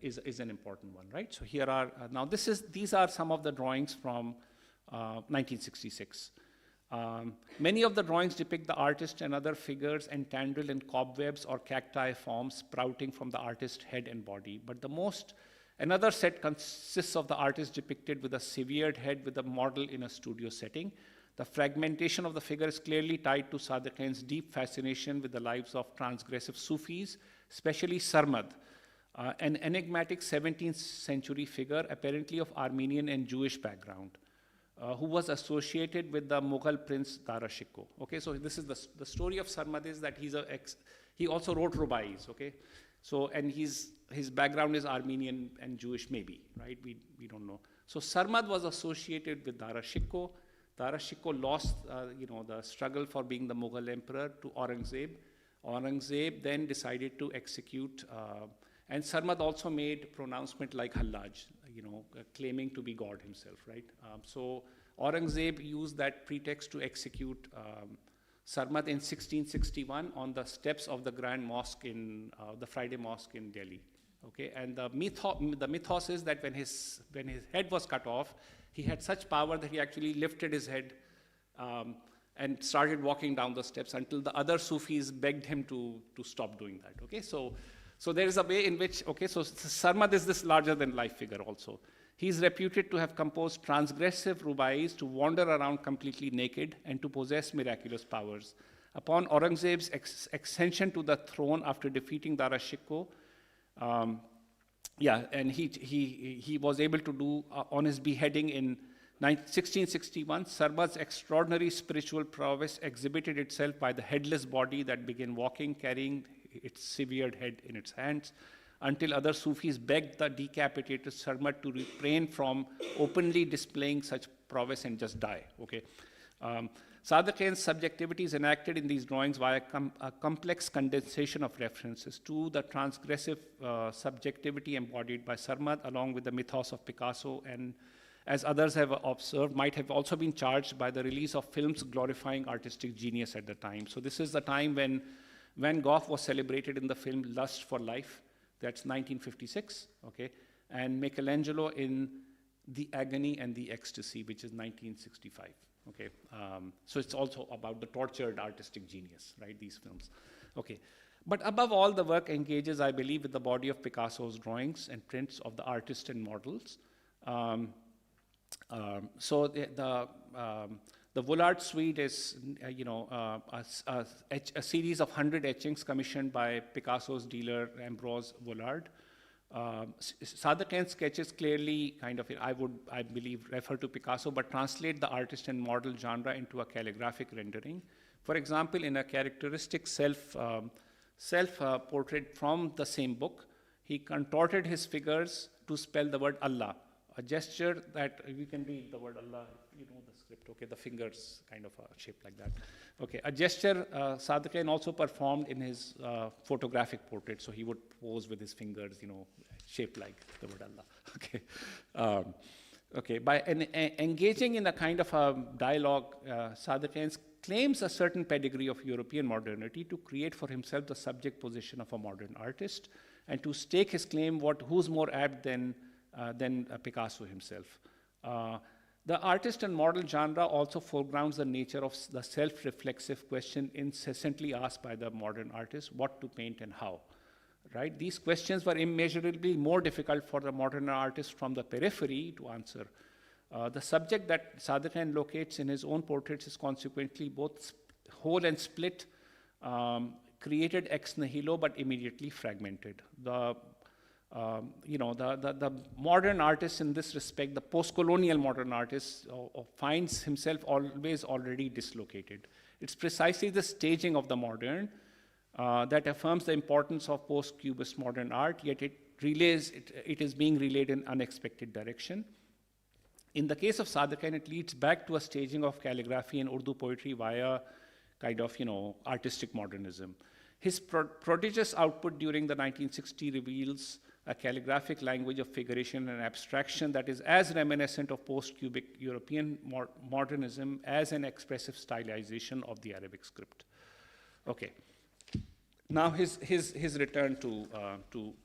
is an important one, right? So here are now these are some of the drawings from 1966. Many of the drawings depict the artist and other figures entangled in cobwebs or cacti forms sprouting from the artist's head and body. But another set consists of the artist depicted with a severed head with a model in a studio setting. The fragmentation of the figure is clearly tied to Sadequain's deep fascination with the lives of transgressive Sufis, especially Sarmad, an enigmatic 17th century figure apparently of Armenian and Jewish background, who was associated with the Mughal prince Dara Shikoh. Okay, so this is the story of Sarmad is that he also wrote rubais, okay? So, and his background is Armenian and Jewish maybe, right? We don't know. So Sarmad was associated with Dara Shikoh. Dara Shikoh lost, the struggle for being the Mughal emperor to Aurangzeb. Aurangzeb then decided to execute, and Sarmad also made pronouncement like Hallaj, claiming to be God himself, right? So Aurangzeb used that pretext to execute Sarmad in 1661 on the steps of the Grand Mosque in the Friday Mosque in Delhi. Okay, and the mythos is that when his head was cut off, he had such power that he actually lifted his head and started walking down the steps until the other Sufis begged him to stop doing that. Okay, so there is a way in which, okay, so Sarmad is this larger than life figure also. He is reputed to have composed transgressive rubais to wander around completely naked and to possess miraculous powers. Upon Aurangzeb's ascension to the throne after defeating Dara Shikoh, and he was able to do on his beheading in 1661, Sarmad's extraordinary spiritual prowess exhibited itself by the headless body that began walking, carrying its severed head in its hands, until other Sufis begged the decapitated Sarmad to refrain from openly displaying such prowess and just die. Okay. Sadequain's subjectivity is enacted in these drawings via a complex condensation of references to the transgressive subjectivity embodied by Sarmad, along with the mythos of Picasso, and as others have observed, might have also been charged by the release of films glorifying artistic genius at the time. So this is the time when Van Gogh was celebrated in the film Lust for Life, that's 1956, okay, and Michelangelo in The Agony and the Ecstasy, which is 1965. Okay, so it's also about the tortured artistic genius, right? These films. Okay, but above all, the work engages, I believe, with the body of Picasso's drawings and prints of the artist and models. So the Vollard suite is, a series of 100 etchings commissioned by Picasso's dealer Ambroise Vollard. Sadequain's sketches clearly kind of, I believe, refer to Picasso, but translate the artist and model genre into a calligraphic rendering. For example, in a characteristic self-portrait from the same book, he contorted his figures to spell the word Allah, a gesture that you can read the word Allah, you know the script, okay, the fingers kind of shaped like that. Okay, a gesture Sadequain also performed in his photographic portrait, so he would pose with his fingers, shaped like the word Allah, okay. Okay, by engaging in a kind of a dialogue, Sadequain claims a certain pedigree of European modernity to create for himself the subject position of a modern artist, and to stake his claim who's more apt than Picasso himself. The artist and model genre also foregrounds the nature of the self-reflexive question incessantly asked by the modern artist: what to paint and how, right? These questions were immeasurably more difficult for the modern artist from the periphery to answer. The subject that Sadequain locates in his own portraits is consequently both whole and split, created ex nihilo, but immediately fragmented. The modern artist in this respect, the post-colonial modern artist, finds himself always already dislocated. It's precisely the staging of the modern that affirms the importance of post-cubist modern art, yet it is being relayed in unexpected direction. In the case of Sadequain, it leads back to a staging of calligraphy and Urdu poetry via kind of, artistic modernism. His prodigious output during the 1960s reveals a calligraphic language of figuration and abstraction that is as reminiscent of post-cubic European modernism as an expressive stylization of the Arabic script. Okay. Now his return to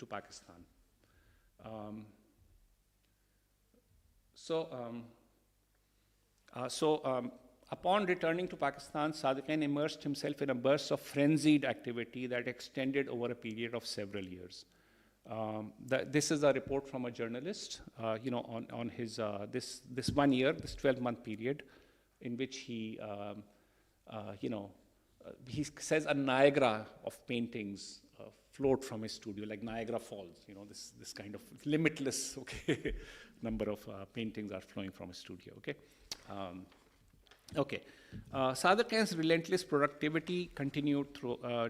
Pakistan. Upon returning to Pakistan, Sadequain immersed himself in a burst of frenzied activity that extended over a period of several years. This is a report from a journalist, on his this 1 year, this 12-month period, in which he says a Niagara of paintings flowed from his studio, like Niagara Falls. This kind of limitless, okay, number of paintings are flowing from his studio. Okay. Sadequain's relentless productivity continued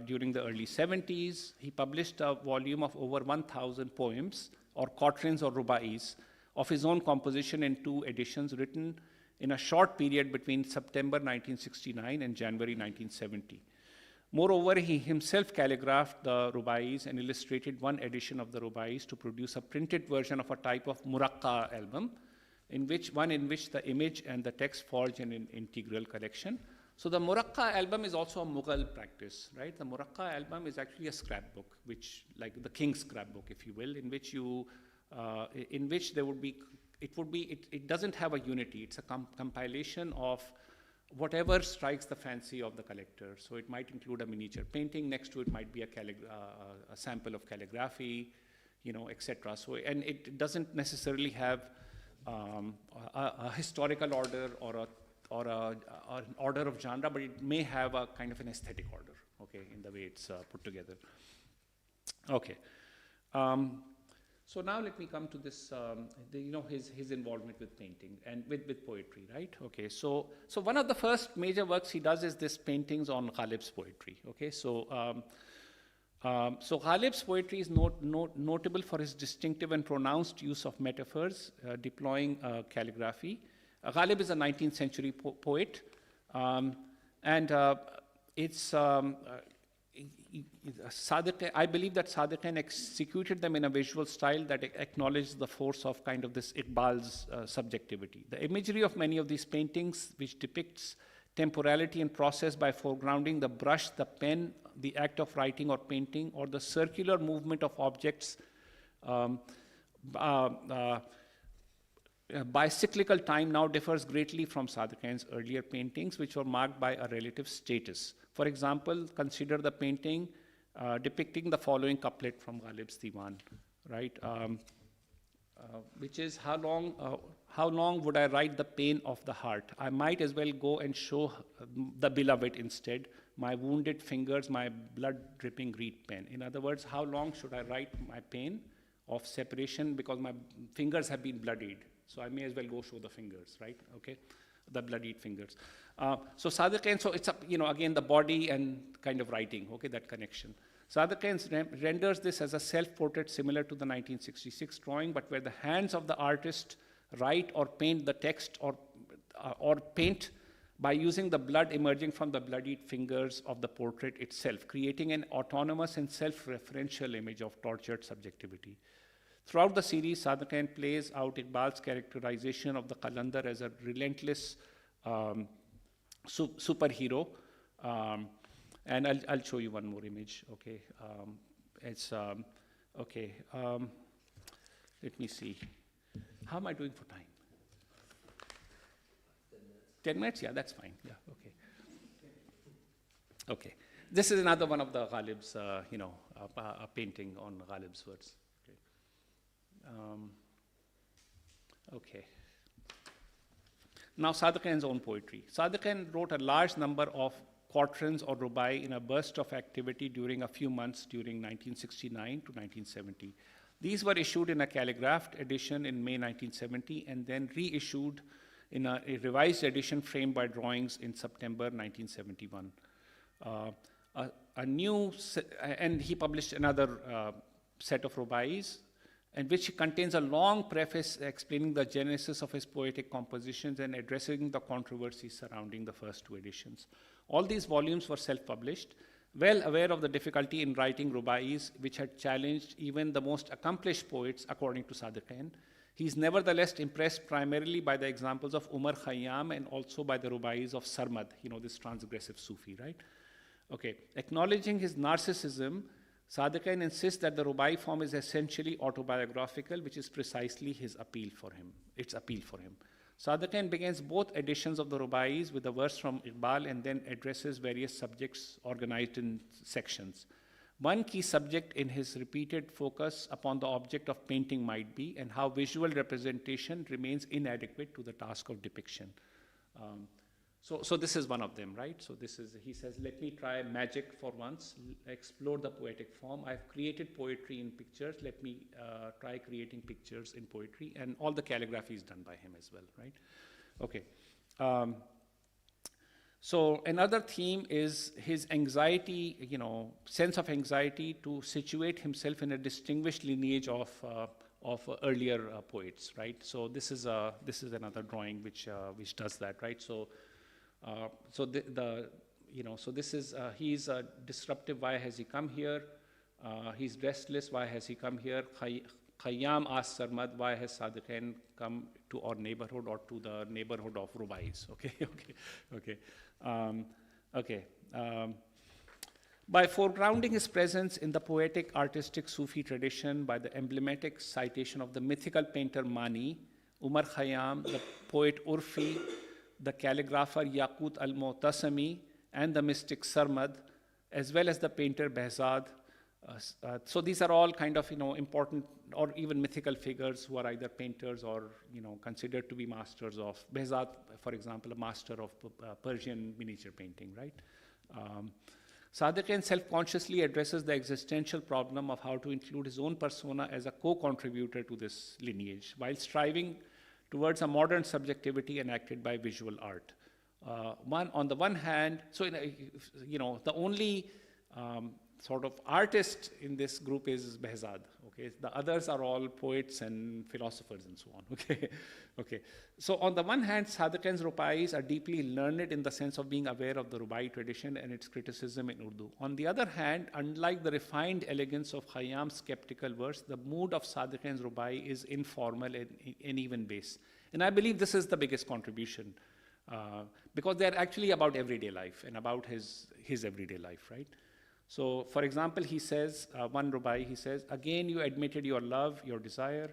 during the early 70s. He published a volume of over 1,000 poems, or quatrains or ruba'is, of his own composition in 2 editions, written in a short period between September 1969 and January 1970. Moreover, he himself calligraphed the ruba'is and illustrated 1 edition of the ruba'is to produce a printed version of a type of muraqqa album, in which the image and the text forge in an integral collection. So the muraqqa album is also a Mughal practice, right? The muraqqa album is actually a scrapbook, which, like the king's scrapbook, if you will, in which there would be, it doesn't have a unity. It's a compilation of whatever strikes the fancy of the collector. So it might include a miniature painting. Next to it might be a sample of calligraphy, etc. So, and it doesn't necessarily have a historical order or an order of genre, but it may have a kind of an aesthetic order, okay, in the way it's put together. Okay. So now let me come to this, his involvement with painting and with poetry, right? Okay, so one of the first major works he does is this paintings on Ghalib's poetry, okay? So Ghalib's poetry is notable for his distinctive and pronounced use of metaphors, deploying calligraphy. Ghalib is a 19th century poet, and I believe that Sadequain executed them in a visual style that acknowledged the force of kind of this Iqbal's subjectivity. The imagery of many of these paintings, which depicts temporality and process by foregrounding the brush, the pen, the act of writing or painting, or the circular movement of objects, bicyclical time now differs greatly from Sadequain's earlier paintings, which were marked by a relative status. For example, consider the painting depicting the following couplet from Ghalib's Diwan, right? Which is, how long would I ride the pain of the heart? I might as well go and show the beloved instead, my wounded fingers, my blood-dripping reed pen. In other words, how long should I write my pain of separation, because my fingers have been bloodied? So I may as well go show the fingers, right? Okay, the bloodied fingers. So Sadequain, so it's, again, the body and kind of writing, okay, that connection. Sadequain renders this as a self-portrait similar to the 1966 drawing, but where the hands of the artist write or paint the text or paint by using the blood emerging from the bloodied fingers of the portrait itself, creating an autonomous and self-referential image of tortured subjectivity. Throughout the series, Sadequain plays out Iqbal's characterization of the Qalandar as a relentless superhero. And I'll show you one more image, okay? Let me see. How am I doing for time? 10 minutes? Yeah, that's fine. Yeah, okay. Okay. This is another one of the Ghalib's, a painting on Ghalib's words. Okay. Now, Sadequain's own poetry. Sadequain wrote a large number of quatrains or rubai in a burst of activity during a few months during 1969 to 1970. These were issued in a calligraphed edition in May 1970 and then reissued in a revised edition framed by drawings in September 1971. And he published another set of rubais, and which contains a long preface explaining the genesis of his poetic compositions and addressing the controversies surrounding the first two editions. All these volumes were self-published, well aware of the difficulty in writing rubais, which had challenged even the most accomplished poets, according to Sadequain. He is nevertheless impressed primarily by the examples of Umar Khayyam and also by the rubais of Sarmad, this transgressive Sufi, right? Okay, acknowledging his narcissism, Sadequain insists that the rubai form is essentially autobiographical, which is precisely its appeal for him. Sadequain begins both editions of the rubais with a verse from Iqbal and then addresses various subjects organized in sections. One key subject in his repeated focus upon the object of painting might be, and how visual representation remains inadequate to the task of depiction. So this is one of them, right? So he says, let me try magic for once, explore the poetic form. I've created poetry in pictures. Let me try creating pictures in poetry. And all the calligraphy is done by him as well, right? Okay. So another theme is his anxiety, sense of anxiety to situate himself in a distinguished lineage of earlier poets, right? So this is another drawing which does that, right? So this is, he's disruptive, why has he come here? He's restless, why has he come here? Khayyam asks Sarmad, why has Sadequain come to our neighborhood or to the neighborhood of rubais? Okay. By foregrounding his presence in the poetic artistic Sufi tradition by the emblematic citation of the mythical painter Mani, Umar Khayyam, the poet Urfi, the calligrapher Yaqut al-Mu'tasimi, and the mystic Sarmad, as well as the painter Behzad. So these are all kind of, important or even mythical figures who are either painters or, considered to be masters of. Behzad, for example, a master of Persian miniature painting, right? Sadequain self-consciously addresses the existential problem of how to include his own persona as a co-contributor to this lineage, while striving towards a modern subjectivity enacted by visual art. On the one hand, so the only sort of artist in this group is Behzad. Okay, the others are all poets and philosophers and so on. Okay. So on the one hand, Sadequain's rubais are deeply learned in the sense of being aware of the rubai tradition and its criticism in Urdu. On the other hand, unlike the refined elegance of Khayyam's skeptical verse, the mood of Sadequain's rubai is informal and even base. And I believe this is the biggest contribution because they're actually about everyday life and about his everyday life, right? So, for example, he says, one rubai, he says, again you admitted your love, your desire,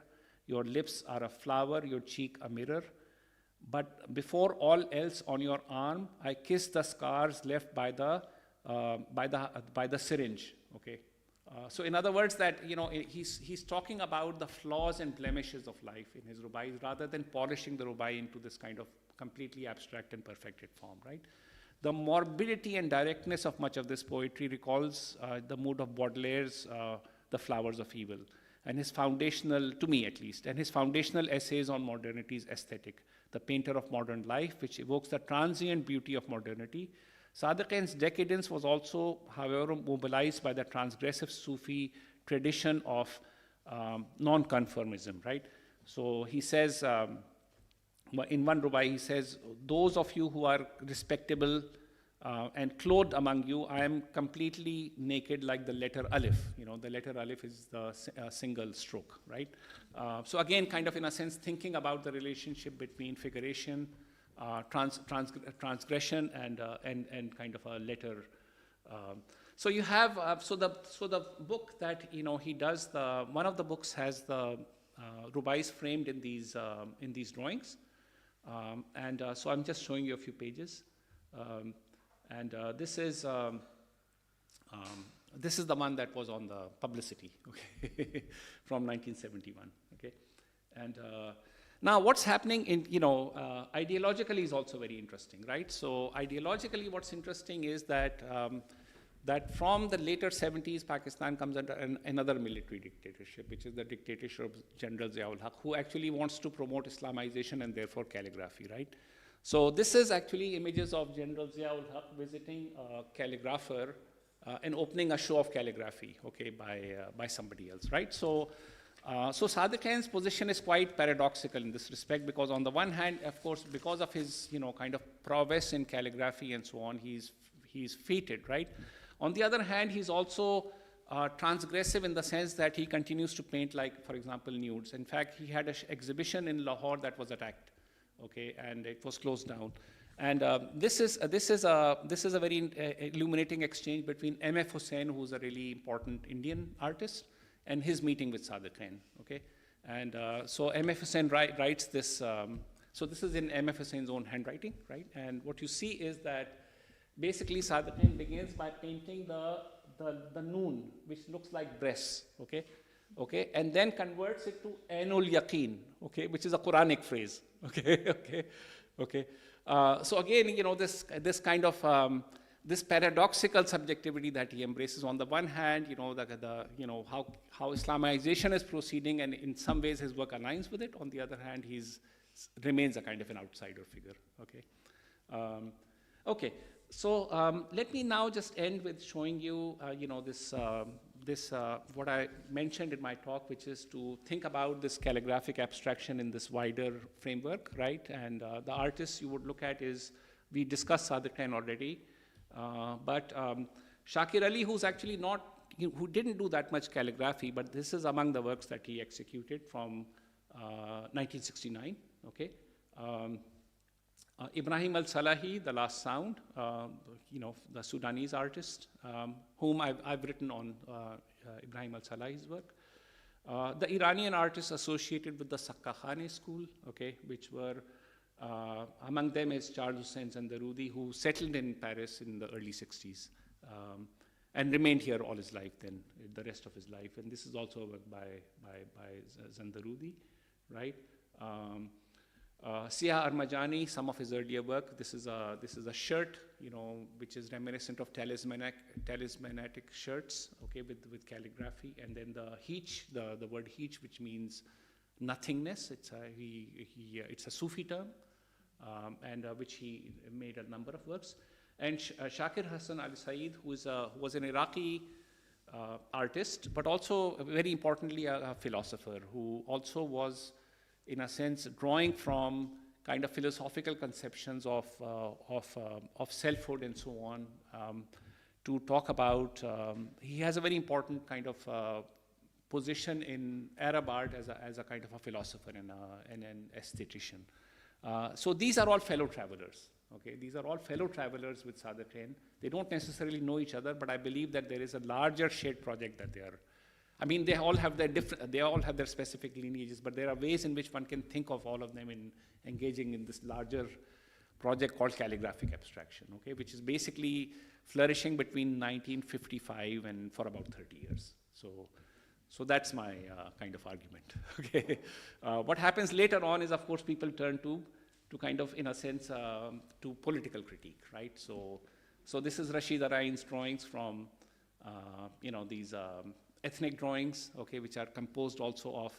Your lips are a flower, your cheek a mirror. But before all else on your arm, I kiss the scars left by the syringe. Okay. So in other words, that he's talking about the flaws and blemishes of life in his rubais, rather than polishing the rubai into this kind of completely abstract and perfected form, right? The morbidity and directness of much of this poetry recalls the mood of Baudelaire's The Flowers of Evil, and his foundational, to me at least, and his foundational essays on modernity's aesthetic, The Painter of Modern Life, which evokes the transient beauty of modernity. Sadequain's decadence was also, however, mobilized by the transgressive Sufi tradition of non-conformism, right? So he says, in one rubai, he says, those of you who are respectable and clothed among you, I am completely naked like the letter Alif. The letter Alif is the single stroke, right? So again, kind of in a sense, thinking about the relationship between figuration, transgression, and kind of a letter. So you have, so the book that he does, one of the books has the rubais framed in these drawings. So I'm just showing you a few pages. This is the one that was on the publicity, okay, from 1971, okay. And now what's happening in, ideologically is also very interesting, right? So ideologically what's interesting is that that from the later 70s, Pakistan comes under another military dictatorship, which is the dictatorship of General Ziaul Haq, who actually wants to promote Islamization and therefore calligraphy, right? So this is actually images of General Ziaul Haq visiting a calligrapher and opening a show of calligraphy, okay, by somebody else, right? So Sadequain's position is quite paradoxical in this respect, because on the one hand, of course, because of his kind of prowess in calligraphy and so on, he's feted, right? On the other hand, he's also transgressive in the sense that he continues to paint, like, for example, nudes. In fact, he had an exhibition in Lahore that was attacked, okay, and it was closed down. And this is a very illuminating exchange between M.F. Hussain, who's a really important Indian artist, and his meeting with Sadequain, okay? And so M.F. Hussain writes this, so this is in M.F. Hussain's own handwriting, right? And what you see is that basically Sadequain begins by painting the noon, which looks like breasts, okay? Okay, and then converts it to Ainul Yaqeen, okay, which is a Quranic phrase, okay. So again, this kind of this paradoxical subjectivity that he embraces. On the one hand, how Islamization is proceeding, and in some ways his work aligns with it. On the other hand, remains a kind of an outsider figure, okay. Okay, so let me now just end with showing you, this what I mentioned in my talk, which is to think about this calligraphic abstraction in this wider framework, right? And the artists you would look at is, we discussed Sadequain already, but Shakir Ali, who's actually who didn't do that much calligraphy, but this is among the works that he executed from 1969, okay? Ibrahim al-Salahi, The Last Sound, the Sudanese artist, whom I've written on Ibrahim al-Salahi's work. The Iranian artists associated with the Saqqakhani school, okay, which were, among them is Charles Hussain Zandarudi, who settled in Paris in the early 60s and remained here all his life then, the rest of his life. And this is also a work by Zandarudi, right? Siah Armajani, some of his earlier work. This is a shirt, which is reminiscent of talismanic shirts, okay, with calligraphy. And then the heech, the word heech, which means nothingness. It's a Sufi term, and which he made a number of works. And Shakir Hassan Al Saeed, who was an Iraqi artist, but also very importantly a philosopher, who also was, in a sense, drawing from kind of philosophical conceptions of selfhood and so on, to talk about, he has a very important kind of position in Arab art as a kind of a philosopher and an aesthetician. So these are all fellow travelers, okay? These are all fellow travelers with Sadequain. They don't necessarily know each other, but I believe that there is a larger shared project that they are I mean, they all have their specific lineages, but there are ways in which one can think of all of them in engaging in this larger project called calligraphic abstraction, okay, which is basically flourishing between 1955 and for about 30 years. So that's my kind of argument, okay. What happens later on is, of course, people turn to kind of, in a sense, to political critique, right? So this is Rashid Arain's drawings from, these ethnic drawings, okay, which are composed also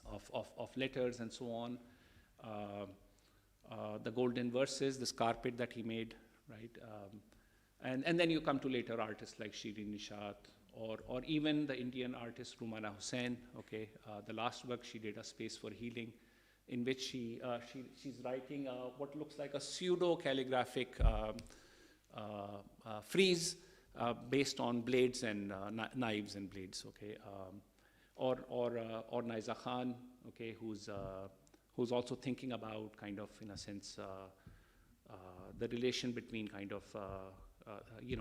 of letters and so on. The golden verses, this carpet that he made, right? And then you come to later artists like Shirin Nishat, or even the Indian artist Rumana Hussain, okay? The last work she did, A Space for Healing, in which she's writing what looks like a pseudo-calligraphic frieze based on blades and knives and blades, okay? Or Naiza Khan, okay, who's also thinking about kind of, in a sense, the relation between kind of,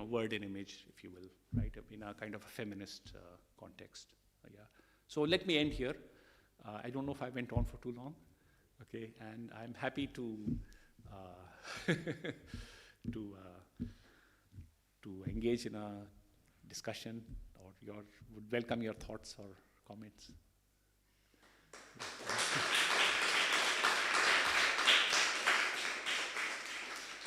word and image, if you will, right, in a kind of a feminist context. Yeah. So let me end here. I don't know if I went on for too long, okay, and I'm happy to to engage in a discussion, or would welcome your thoughts or comments.